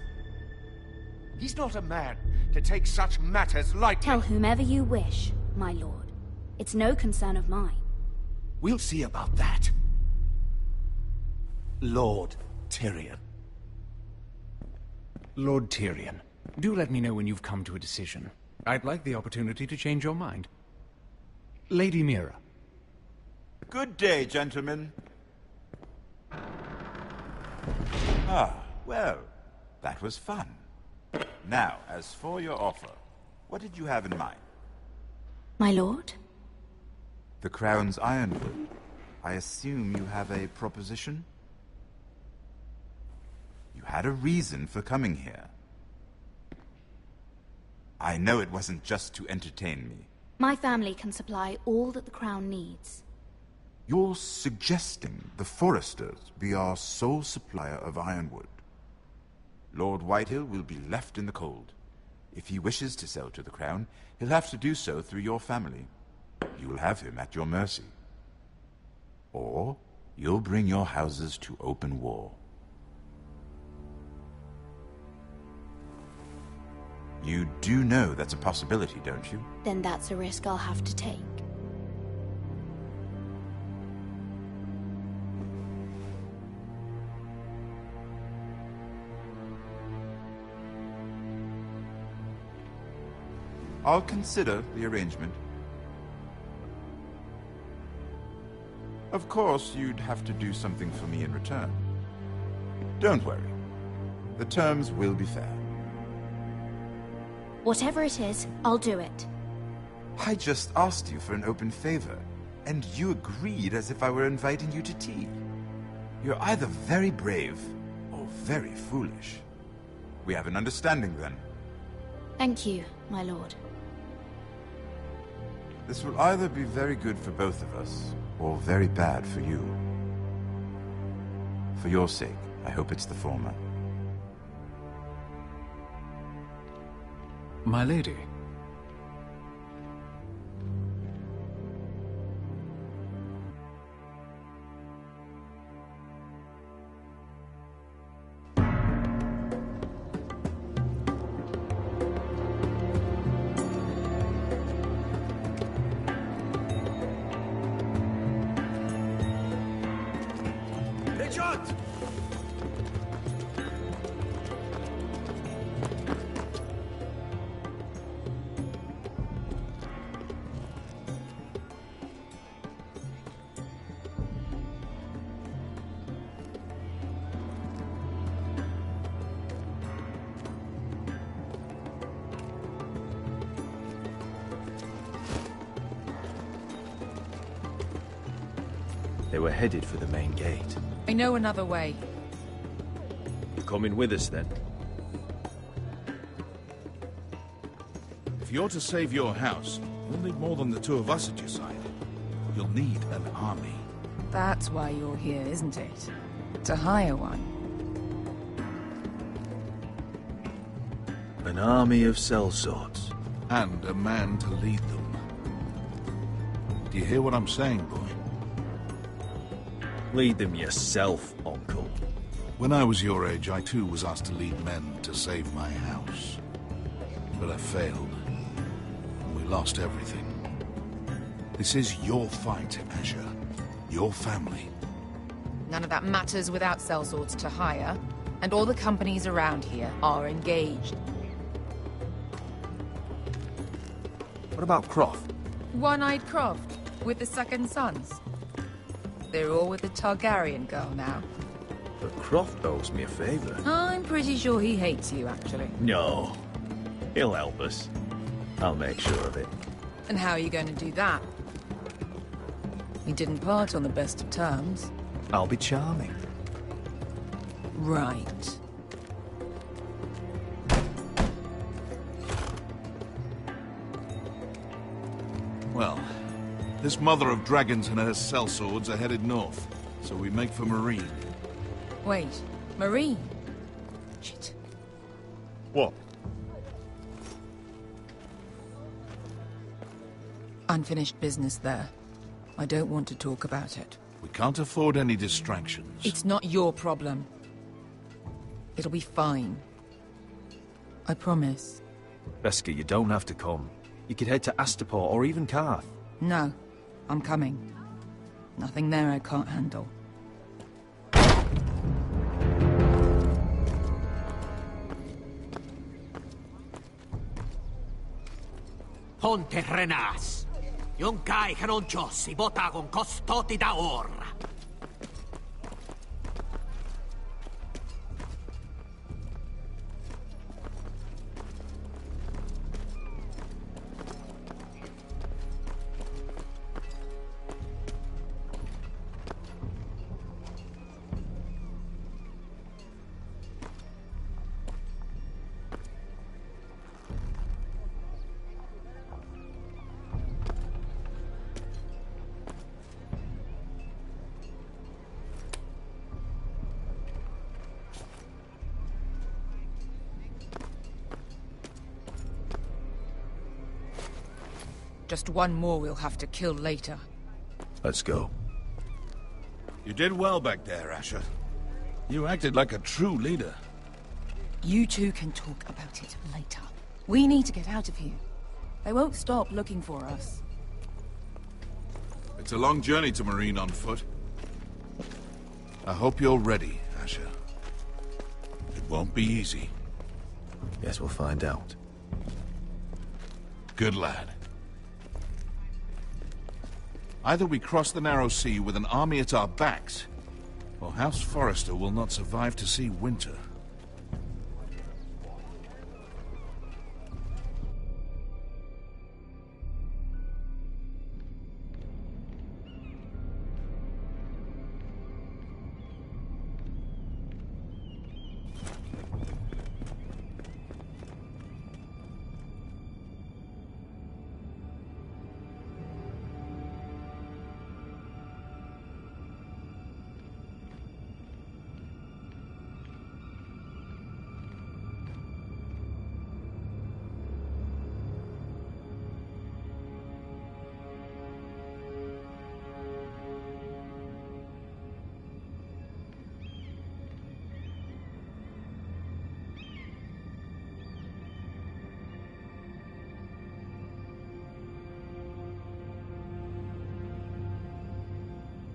He's not a man to take such matters lightly. Tell whomever you wish, my lord. It's no concern of mine. We'll see about that. Lord Tyrion. Lord Tyrion, do let me know when you've come to a decision. I'd like the opportunity to change your mind. Lady Mira. Good day, gentlemen. Ah, well, that was fun. Now, as for your offer, what did you have in mind? My lord? The Crown's ironwood. I assume you have a proposition? You had a reason for coming here. I know it wasn't just to entertain me. My family can supply all that the Crown needs. You're suggesting the Foresters be our sole supplier of ironwood. Lord Whitehill will be left in the cold. If he wishes to sell to the Crown, he'll have to do so through your family. You'll have him at your mercy. Or you'll bring your houses to open war. You do know that's a possibility, don't you? Then that's a risk I'll have to take. I'll consider the arrangement. Of course, you'd have to do something for me in return. Don't worry. The terms will be fair. Whatever it is, I'll do it. I just asked you for an open favor, and you agreed as if I were inviting you to tea. You're either very brave or very foolish. We have an understanding then. Thank you, my lord. This will either be very good for both of us, or very bad for you. For your sake, I hope it's the former. My lady. They were headed for the main gate. I know another way. You're coming with us, then? If you're to save your house, you'll need more than the two of us at your side. You'll need an army. That's why you're here, isn't it? To hire one. An army of sellswords. And a man to lead them. Do you hear what I'm saying, boy? Lead them yourself, Uncle. When I was your age, I too was asked to lead men to save my house. But I failed. And we lost everything. This is your fight, Asher. Your family. None of that matters without sellswords to hire, and all the companies around here are engaged. What about Croft? One-eyed Croft, with the second sons. They're all with the Targaryen girl now. But Croft owes me a favor. I'm pretty sure he hates you, actually. No. He'll help us. I'll make sure of it. And how are you going to do that? You didn't part on the best of terms. I'll be charming. Right. Well, this mother of dragons and her sellswords are headed north, so we make for Marine. Wait, Marine? Shit. What? Unfinished business there. I don't want to talk about it. We can't afford any distractions. It's not your problem. It'll be fine. I promise. Beskar, you don't have to come. You could head to Astapor or even Karth. No, I'm coming. Nothing there I can't handle. Ponte Renas. Yung kai kanonchos ibota con costoti da ora. Just one more we'll have to kill later. Let's go. You did well back there, Asher. You acted like a true leader. You two can talk about it later. We need to get out of here. They won't stop looking for us. It's a long journey to Marine on foot. I hope you're ready, Asher. It won't be easy. Guess we'll find out. Good lad. Either we cross the narrow sea with an army at our backs, or House Forrester will not survive to see winter.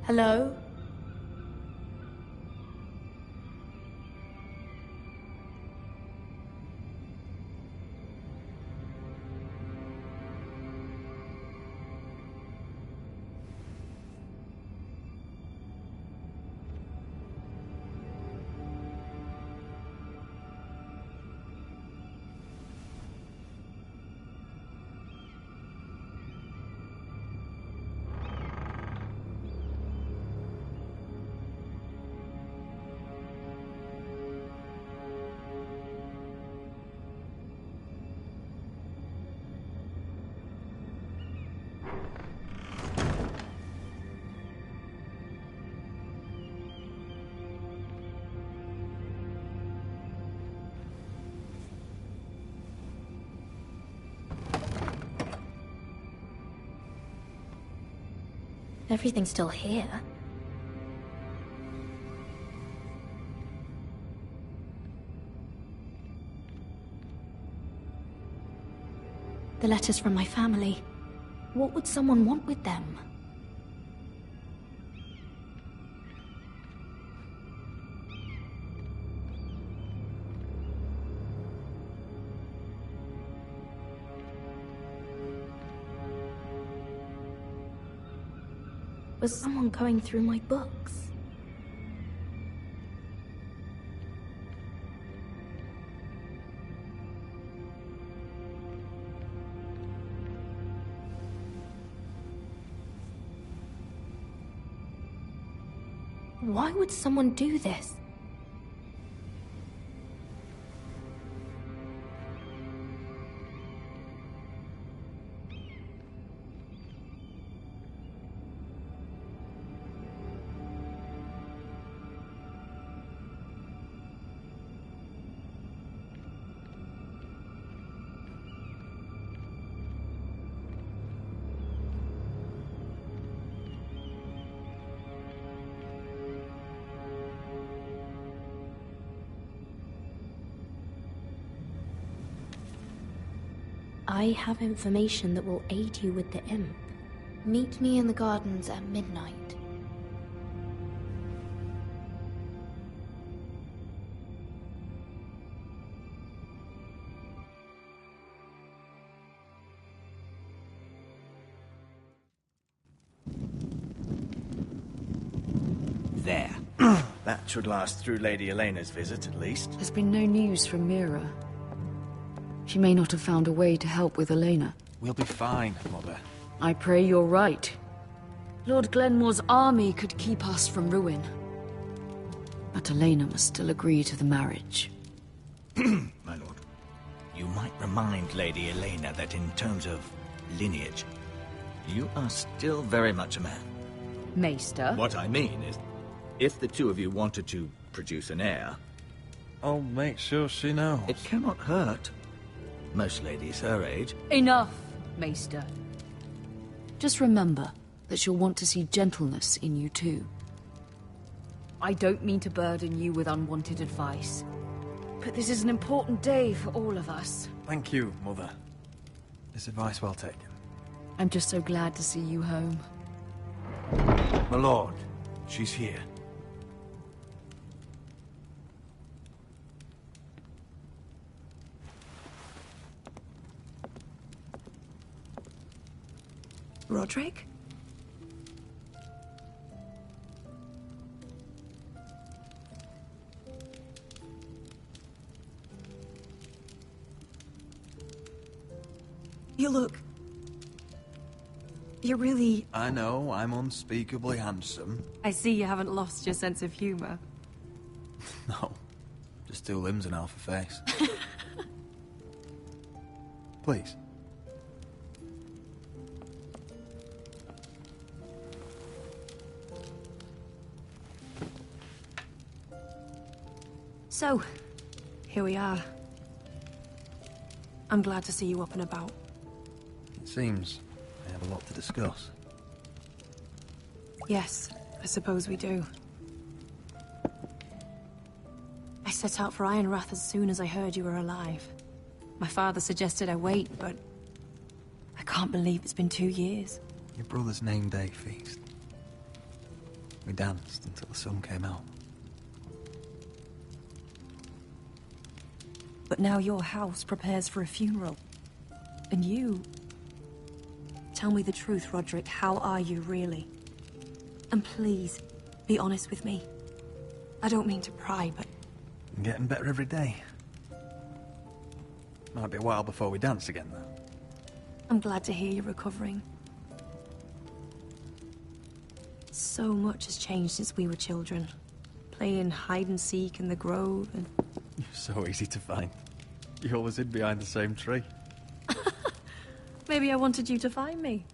Hello? Everything's still here. The letters from my family. What would someone want with them? Was someone going through my books? Why would someone do this? I have information that will aid you with the imp. Meet me in the gardens at midnight. There. That should last through Lady Elena's visit, at least. There's been no news from Mira. She may not have found a way to help with Elena. We'll be fine, Mother. I pray you're right. Lord Glenmore's army could keep us from ruin. But Elena must still agree to the marriage. My lord, you might remind Lady Elena that in terms of lineage, you are still very much a man. Maester? What I mean is, if the two of you wanted to produce an heir... I'll make sure she knows. It cannot hurt. Most ladies her age. Enough, Maester. Just remember that she'll want to see gentleness in you too. I don't mean to burden you with unwanted advice, but this is an important day for all of us. Thank you, Mother. This advice well taken. I'm just so glad to see you home. My lord, she's here. Roderick? You look... You're really... I know, I'm unspeakably handsome. I see you haven't lost your sense of humor. No, just two limbs and half a face. Please. So, here we are. I'm glad to see you up and about. It seems we have a lot to discuss. Yes, I suppose we do. I set out for Ironrath as soon as I heard you were alive. My father suggested I wait, but I can't believe it's been 2 years. Your brother's name day feast. We danced until the sun came out. But now your house prepares for a funeral. And you... Tell me the truth, Roderick. How are you, really? And please, be honest with me. I don't mean to pry, but... I'm getting better every day. Might be a while before we dance again, though. I'm glad to hear you're recovering. So much has changed since we were children. Playing hide-and-seek in the grove and... You're so easy to find. You always hid behind the same tree. Maybe I wanted you to find me.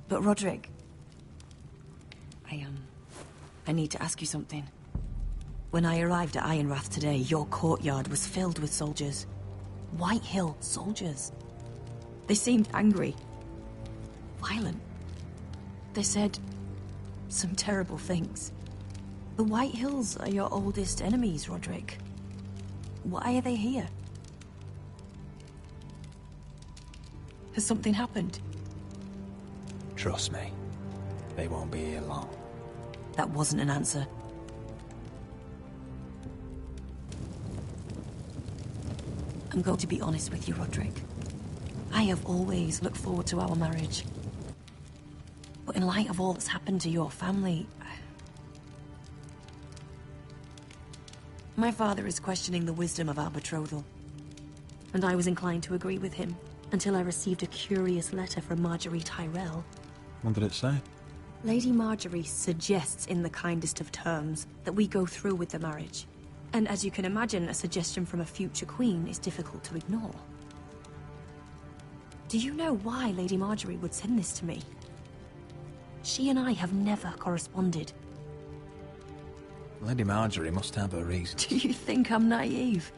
But Roderick... I need to ask you something. When I arrived at Ironrath today, your courtyard was filled with soldiers. White Hill soldiers. They seemed angry. Violent. They said some terrible things. The White Hills are your oldest enemies, Roderick. Why are they here? Has something happened? Trust me, they won't be here long. That wasn't an answer. I'm going to be honest with you, Roderick. I have always looked forward to our marriage. But in light of all that's happened to your family... My father is questioning the wisdom of our betrothal. And I was inclined to agree with him, until I received a curious letter from Marjorie Tyrell. What did it say? Lady Marjorie suggests in the kindest of terms that we go through with the marriage. And as you can imagine, a suggestion from a future queen is difficult to ignore. Do you know why Lady Marjorie would send this to me? She and I have never corresponded. Lady Marjorie must have her reasons. Do you think I'm naive?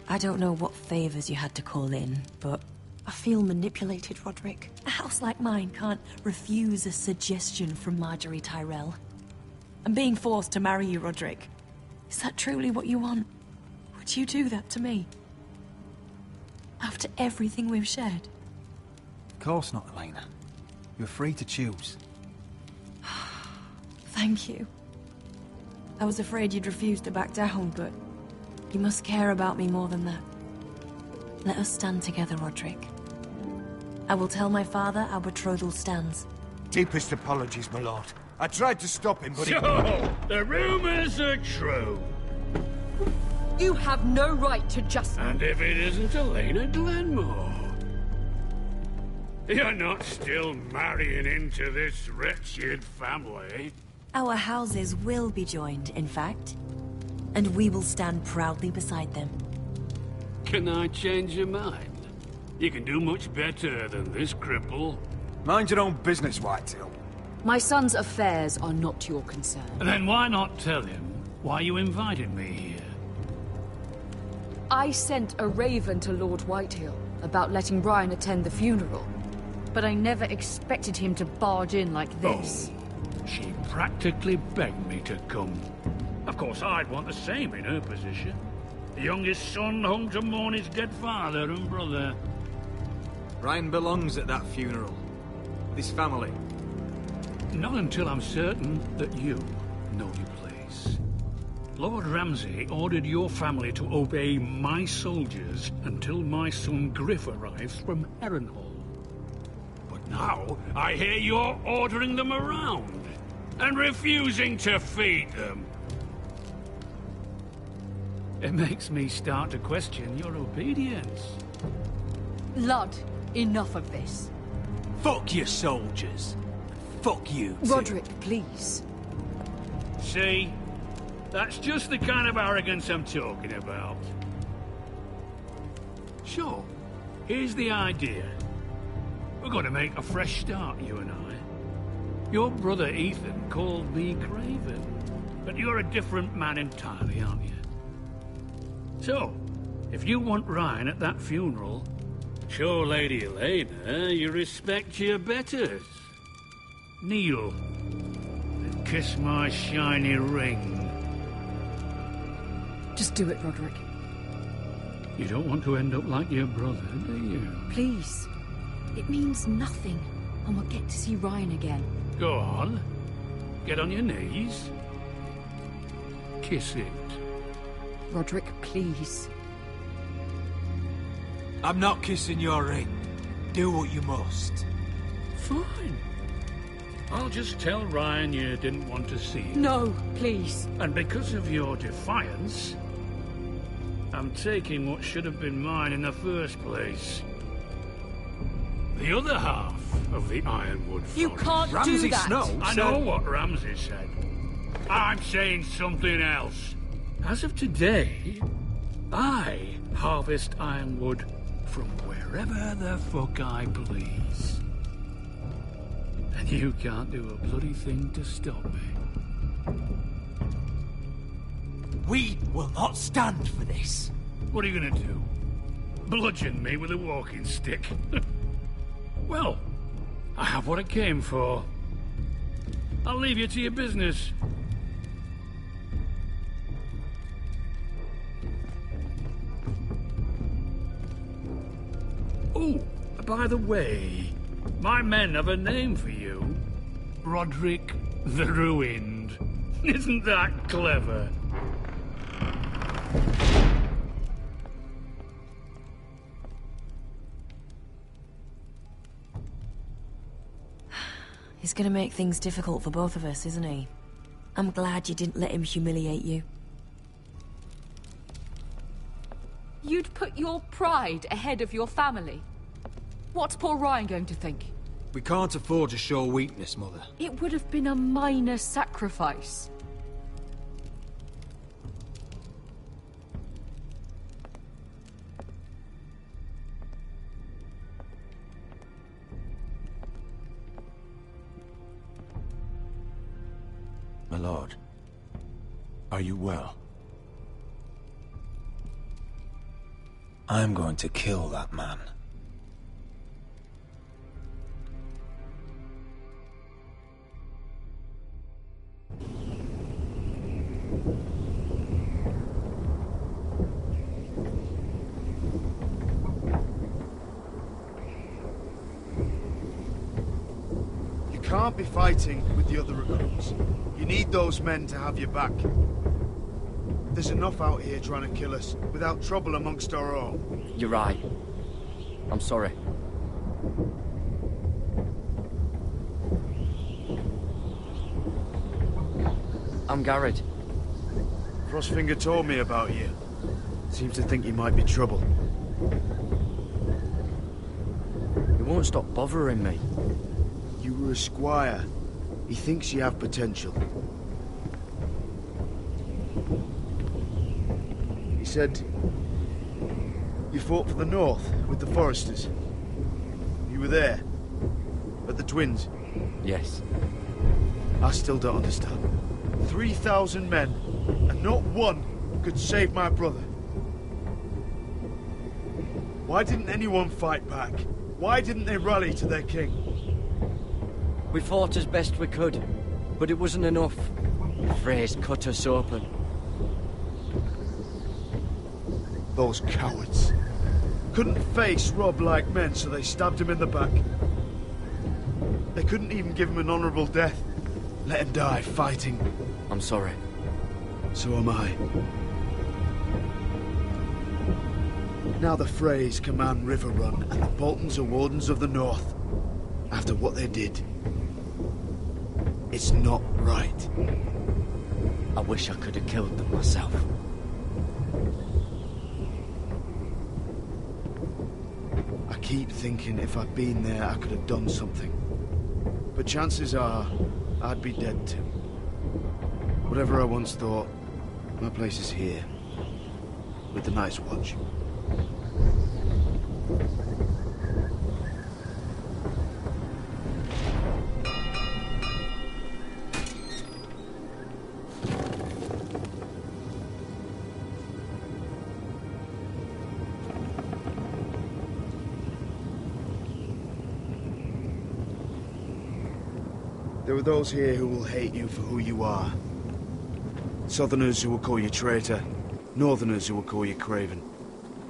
I don't know what favors you had to call in, but I feel manipulated, Roderick. A house like mine can't refuse a suggestion from Marjorie Tyrell. I'm being forced to marry you, Roderick. Is that truly what you want? Would you do that to me? After everything we've shared? Of course not, Elena. You're free to choose. Thank you. I was afraid you'd refuse to back down, but you must care about me more than that. Let us stand together, Roderick. I will tell my father our betrothal stands. Deepest apologies, my lord. I tried to stop him, but So, the rumors are true. You have no right to just... And if it isn't Elena Glenmore? You're not still marrying into this wretched family. Our houses will be joined, in fact. And we will stand proudly beside them. Can I change your mind? You can do much better than this cripple. Mind your own business, Whitetail. My son's affairs are not your concern. Then why not tell him why you invited me here? I sent a raven to Lord Whitehill about letting Brian attend the funeral. But I never expected him to barge in like this. Oh, she practically begged me to come. Of course, I'd want the same in her position. The youngest son home to mourn his dead father and brother. Brian belongs at that funeral. With his family. Not until I'm certain that you know your place. Lord Ramsay ordered your family to obey my soldiers until my son Griff arrives from Harrenhal. But now, I hear you're ordering them around and refusing to feed them. It makes me start to question your obedience. Lud, enough of this. Fuck your soldiers. Fuck you, too. Roderick, please. See? That's just the kind of arrogance I'm talking about. So, here's the idea. We're going to make a fresh start, you and I. Your brother Ethan called me Craven, but you're a different man entirely, aren't you? So, if you want Ryan at that funeral, show Lady Elena you respect your betters. Kneel and kiss my shiny ring. Just do it, Roderick. You don't want to end up like your brother, do you? Please. It means nothing, and we'll get to see Ryan again. Go on. Get on your knees. Kiss it. Roderick, please. I'm not kissing your ring. Do what you must. Fine. I'll just tell Ryan you didn't want to see him. No, please. And because of your defiance, I'm taking what should have been mine in the first place. The other half of the Ironwood Forest. You can't Ramsay do that. Snow I know what Ramsay said. I'm saying something else. As of today, I harvest ironwood from wherever the fuck I please. And you can't do a bloody thing to stop me. We will not stand for this. What are you gonna do? Bludgeon me with a walking stick? Well, I have what I came for. I'll leave you to your business. Oh, by the way, my men have a name for you. Roderick the Ruined. Isn't that clever? He's gonna make things difficult for both of us, isn't he? I'm glad you didn't let him humiliate you. You'd put your pride ahead of your family. What's poor Ryan going to think? We can't afford to show weakness, Mother. It would have been a minor sacrifice. My lord, are you well? I'm going to kill that man. You can't be fighting with the other recruits. You need those men to have your back. There's enough out here trying to kill us, without trouble amongst our own. You're right. I'm sorry. I'm Garrett. Crossfinger told me about you. Seems to think you might be trouble. You won't stop bothering me. You were a squire. He thinks you have potential. He said you fought for the North with the Foresters. You were there, at the Twins. Yes. I still don't understand. 3,000 men, and not one could save my brother. Why didn't anyone fight back? Why didn't they rally to their king? We fought as best we could, but it wasn't enough. Freys cut us open. Those cowards. Couldn't face Rob like men, so they stabbed him in the back. They couldn't even give him an honorable death. Let him die fighting. I'm sorry. So am I. Now the Freys command Riverrun, and the Boltons are Wardens of the North. After what they did. It's not right. I wish I could have killed them myself. I keep thinking if I'd been there, I could have done something. But chances are, I'd be dead too. Whatever I once thought, my place is here. With the Night's Watch. There are those here who will hate you for who you are. Southerners who will call you traitor. Northerners who will call you craven.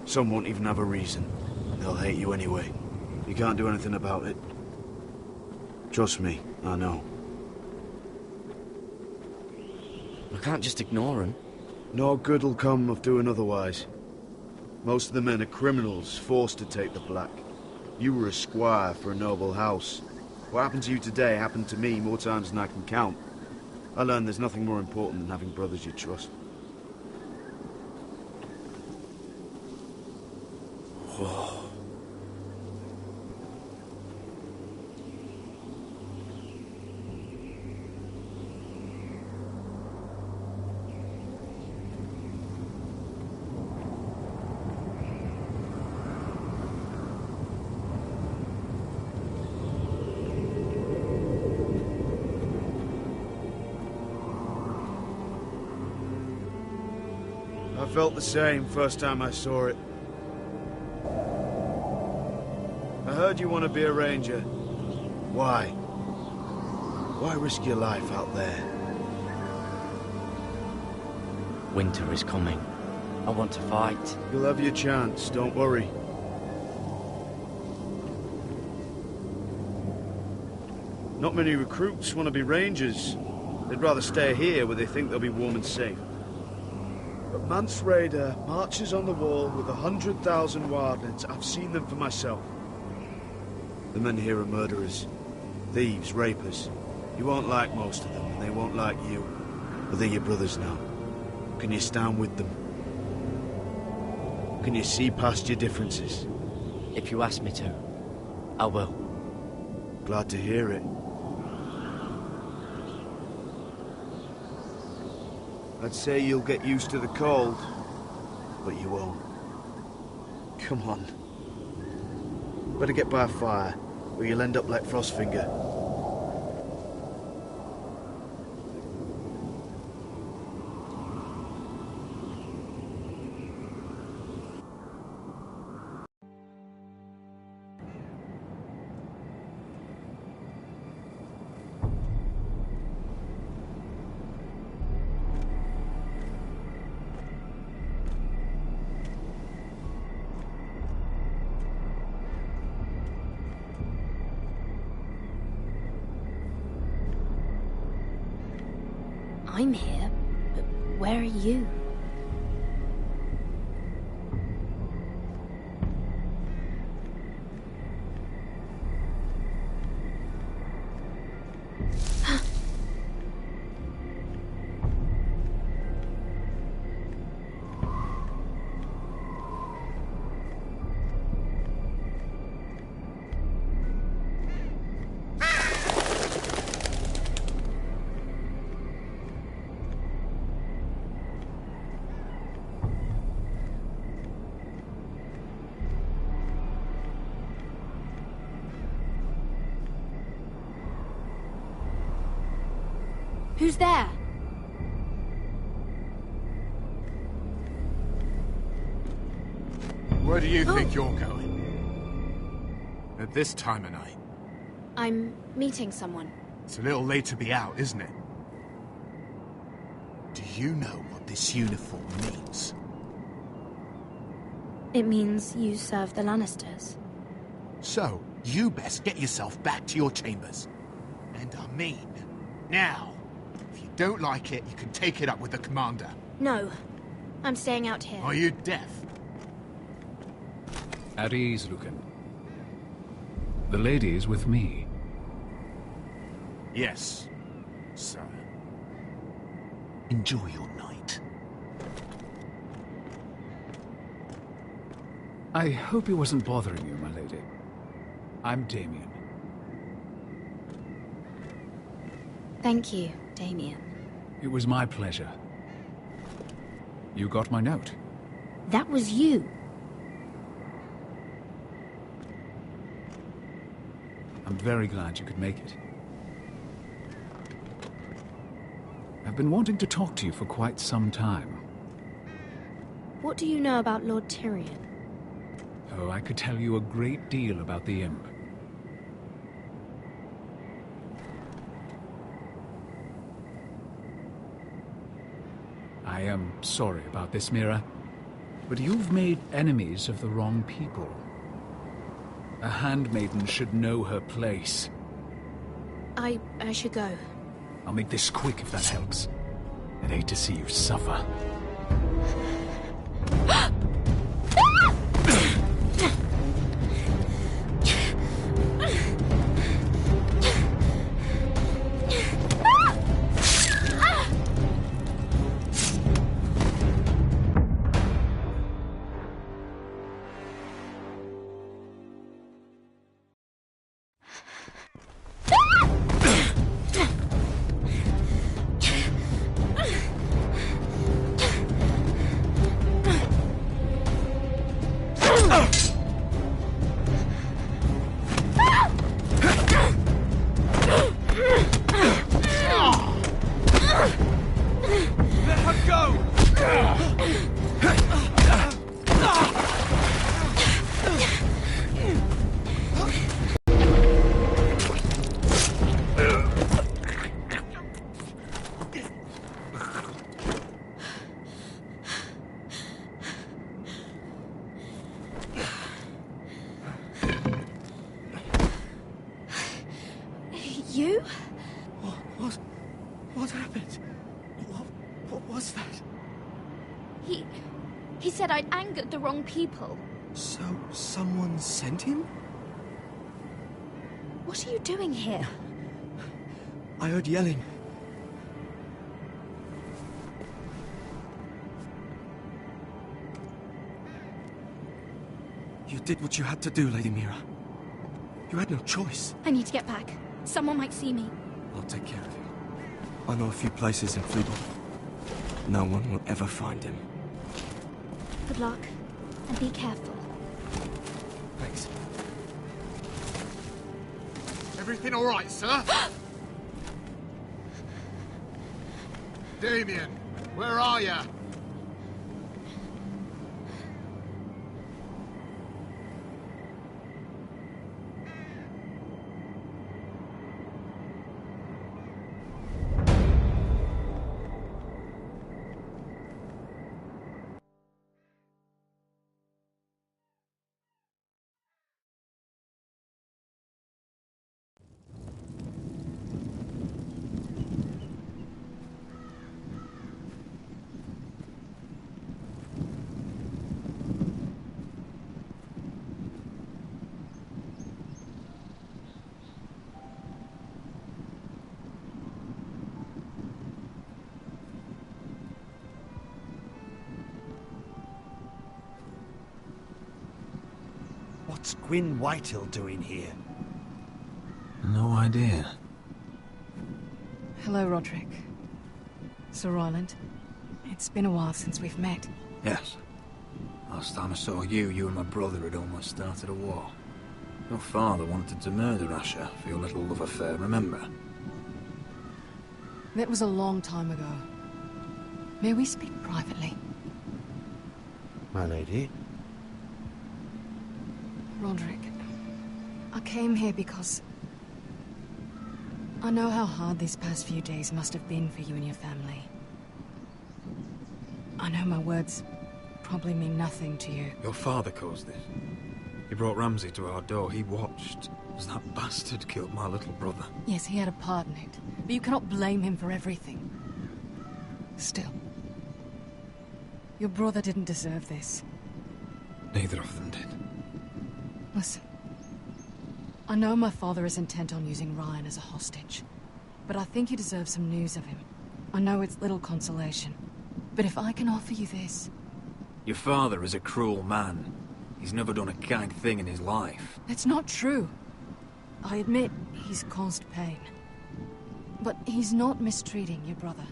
Some won't even have a reason. They'll hate you anyway. You can't do anything about it. Trust me, I know. I can't just ignore them. No good will come of doing otherwise. Most of the men are criminals, forced to take the black. You were a squire for a noble house. What happened to you today happened to me more times than I can count. I learned there's nothing more important than having brothers you trust. Whoa. I felt the same first time I saw it. I I heard you want to be a ranger. Why? Why risk your life out there? Winter is coming. I want to fight. You'll have your chance, don't worry. Not many recruits want to be rangers. They'd rather stay here where they think they'll be warm and safe. But Mance Raider marches on the wall with 100,000 wildlings. I've seen them for myself. The men here are murderers. Thieves, rapers. You won't like most of them, and they won't like you. But they're your brothers now. Can you stand with them? Can you see past your differences? If you ask me to, I will. Glad to hear it. I'd say you'll get used to the cold, but you won't. Come on. Better get by a fire, or you'll end up like Frostfinger. I'm here, but where are you? Who's there? Where do you think you're going? At this time of night? I'm meeting someone. It's a little late to be out, isn't it? Do you know what this uniform means? It means you serve the Lannisters. So, you best get yourself back to your chambers. And I mean, now. If you don't like it, you can take it up with the commander. No. I'm staying out here. Are you deaf? At ease, Lucan. The lady's with me. Yes, sir. Enjoy your night. I hope he wasn't bothering you, my lady. I'm Damien. Thank you, Damien. It was my pleasure. You got my note. That was you. I'm very glad you could make it. I've been wanting to talk to you for quite some time. What do you know about Lord Tyrion? Oh, I could tell you a great deal about the Imp. I am sorry about this, Mira, but you've made enemies of the wrong people. A handmaiden should know her place. I should go. I'll make this quick if that helps. I'd hate to see you suffer. was that? He said I'd angered the wrong people. So, someone sent him? What are you doing here? I heard yelling. You did what you had to do, Lady Mira. You had no choice. I need to get back. Someone might see me. I'll take care of you. I know a few places in Fleetwood. No one will ever find him. Good luck, and be careful. Thanks. Everything all right, sir? Damien, where are you? What's Gwyn Whitehill doing here? No idea. Hello, Roderick. Sir Roland. It's been a while since we've met. Yes. Last time I saw you, you and my brother had almost started a war. Your father wanted to murder Asher for your little love affair, remember? That was a long time ago. May we speak privately? My lady? Roderick, I came here because I know how hard these past few days must have been for you and your family. I know my words probably mean nothing to you. Your father caused this. He brought Ramsay to our door. He watched as that bastard killed my little brother. Yes, he had a part in it, but you cannot blame him for everything. Still, your brother didn't deserve this. Neither of them did. Listen, I know my father is intent on using Ryan as a hostage, but I think you deserve some news of him. I know it's little consolation, but if I can offer you this... Your father is a cruel man. He's never done a kind thing in his life. That's not true. I admit he's caused pain. But he's not mistreating your brother.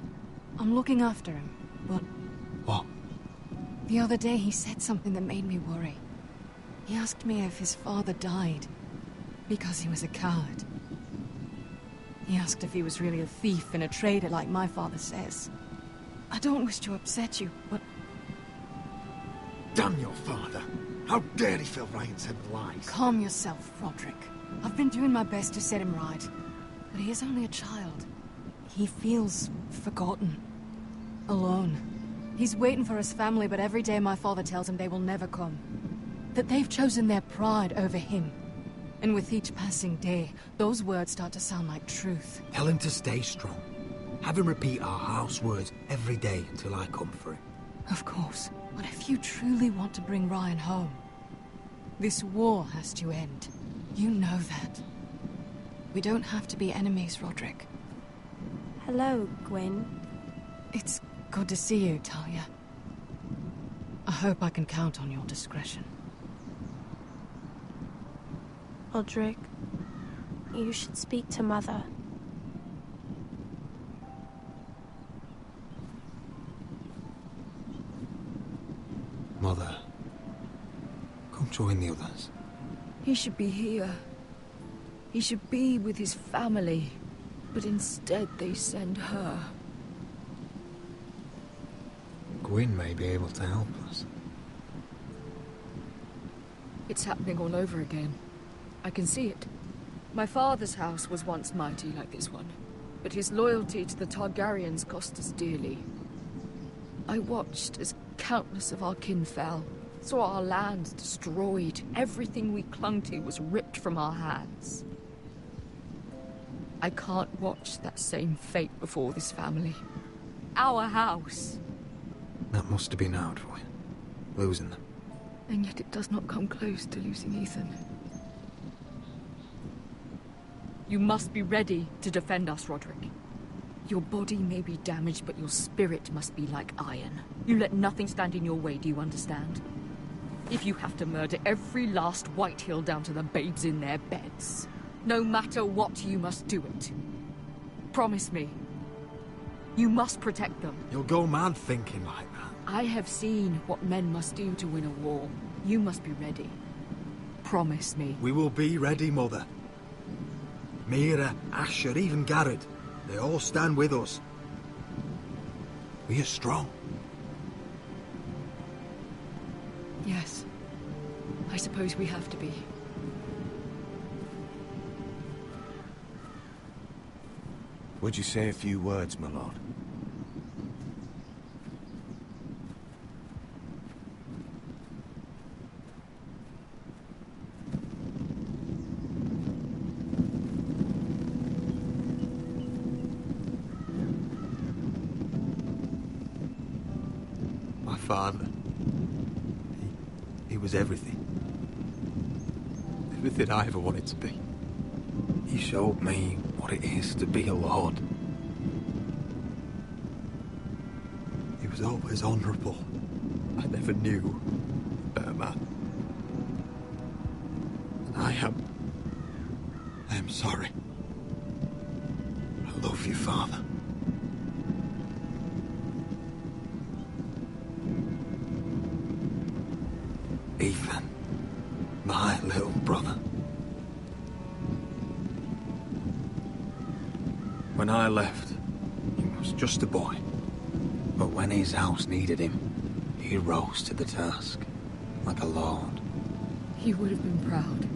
I'm looking after him, but... What? The other day he said something that made me worry. He asked me if his father died because he was a coward. He asked if he was really a thief and a traitor like my father says. I don't wish to upset you, but... Damn your father! How dare he fill Ryan's head with lies? Calm yourself, Roderick. I've been doing my best to set him right, but he is only a child. He feels forgotten, alone. He's waiting for his family, but every day my father tells him they will never come. That they've chosen their pride over him. And with each passing day, those words start to sound like truth. Tell him to stay strong. Have him repeat our house words every day until I come for him. Of course. But if you truly want to bring Ryan home, this war has to end. You know that. We don't have to be enemies, Roderick. Hello, Gwyn. It's good to see you, Talia. I hope I can count on your discretion. Roderick, you should speak to Mother. Mother, come join the others. He should be here. He should be with his family. But instead they send her. Gwyn may be able to help us. It's happening all over again. I can see it. My father's house was once mighty like this one, but his loyalty to the Targaryens cost us dearly. I watched as countless of our kin fell, saw our lands destroyed, everything we clung to was ripped from our hands. I can't watch that same fate before this family. our house. That must have been hard for you, losing them. And yet it does not come close to losing Ethan. You must be ready to defend us, Roderick. Your body may be damaged, but your spirit must be like iron. You let nothing stand in your way, do you understand? If you have to murder every last White Hill down to the babes in their beds, no matter what, you must do it. Promise me. You must protect them. You'll go mad thinking like that. I have seen what men must do to win a war. You must be ready. Promise me. We will be ready, Mother. Mira, Asher, even Garrett. They all stand with us. We are strong. Yes. I suppose we have to be. Would you say a few words, my lord? My father. He was everything. Everything I ever wanted to be. He showed me what it is to be a lord. He was always honourable. I never knew a better man. And I am sorry. I love you, Father. Ethan, my little brother. When I left, he was just a boy. But when his house needed him, he rose to the task, like a lord. He would have been proud.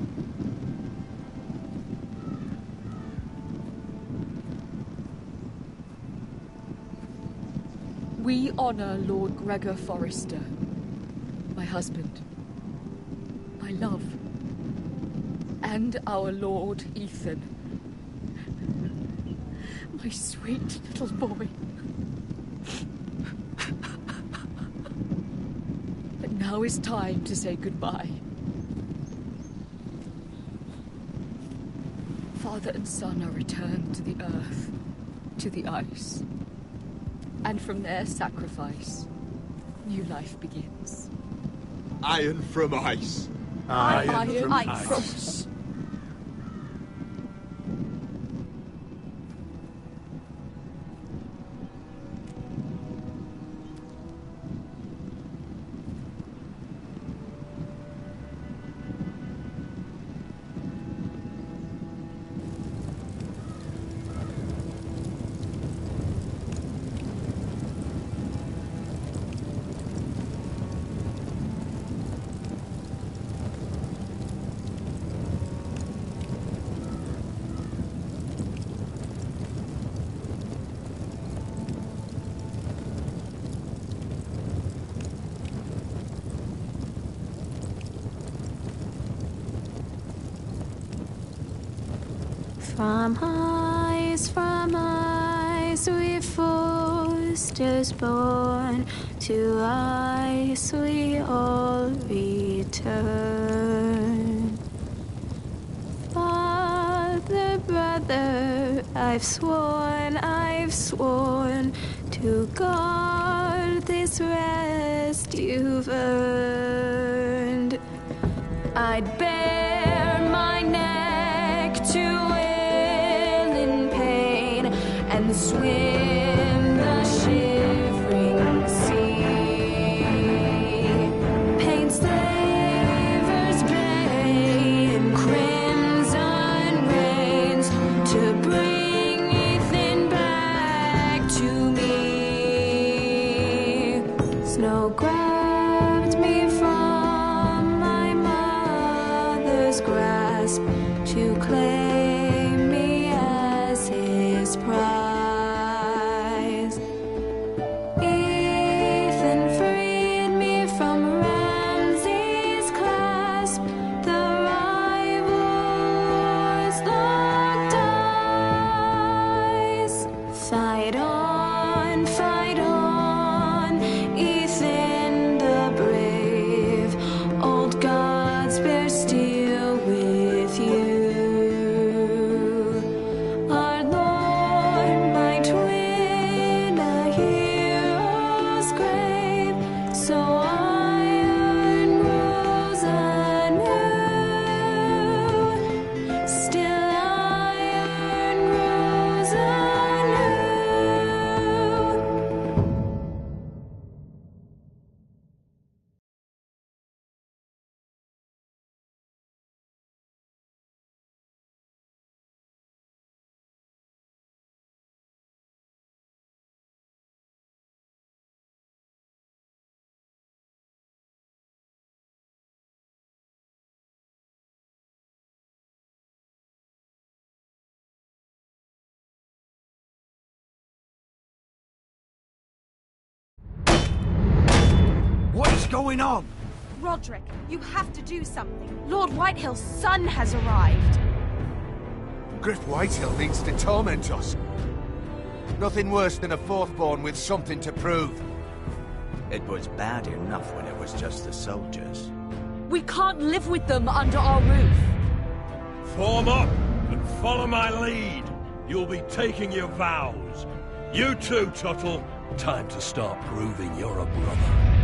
We honor Lord Gregor Forrester, my husband, my love, and our Lord Ethan, my sweet little boy. But now is time to say goodbye. Father and son are returned to the earth, to the ice. And from their sacrifice, new life begins. Iron from ice. Iron from ice. From ice we foresters born, to ice we all return. Father, brother, I've sworn to guard this rest you've earned. I'd bare my neck to and swim the shivering sea. Paint slavers bay in crimson rains to bring Ethan back to me. Snow grabbed me from my mother's grasp to claim me as his prize. Fight on, fight going on? Roderick, you have to do something. Lord Whitehill's son has arrived. Griff Whitehill needs to torment us. Nothing worse than a fourth-born with something to prove. It was bad enough when it was just the soldiers. We can't live with them under our roof. Form up and follow my lead. You'll be taking your vows. You too, Tuttle. Time to start proving you're a brother.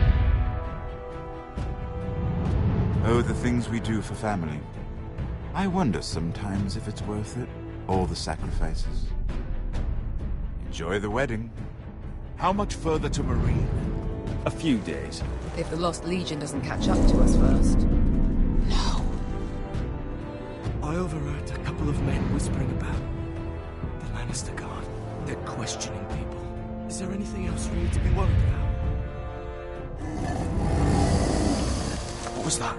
Oh, the things we do for family. I wonder sometimes if it's worth it, all the sacrifices. Enjoy the wedding. How much further to Marine? A few days. If the Lost Legion doesn't catch up to us first. No. I overheard a couple of men whispering about the Lannister Guard. They're questioning people. Is there anything else we need to be worried about? What was that?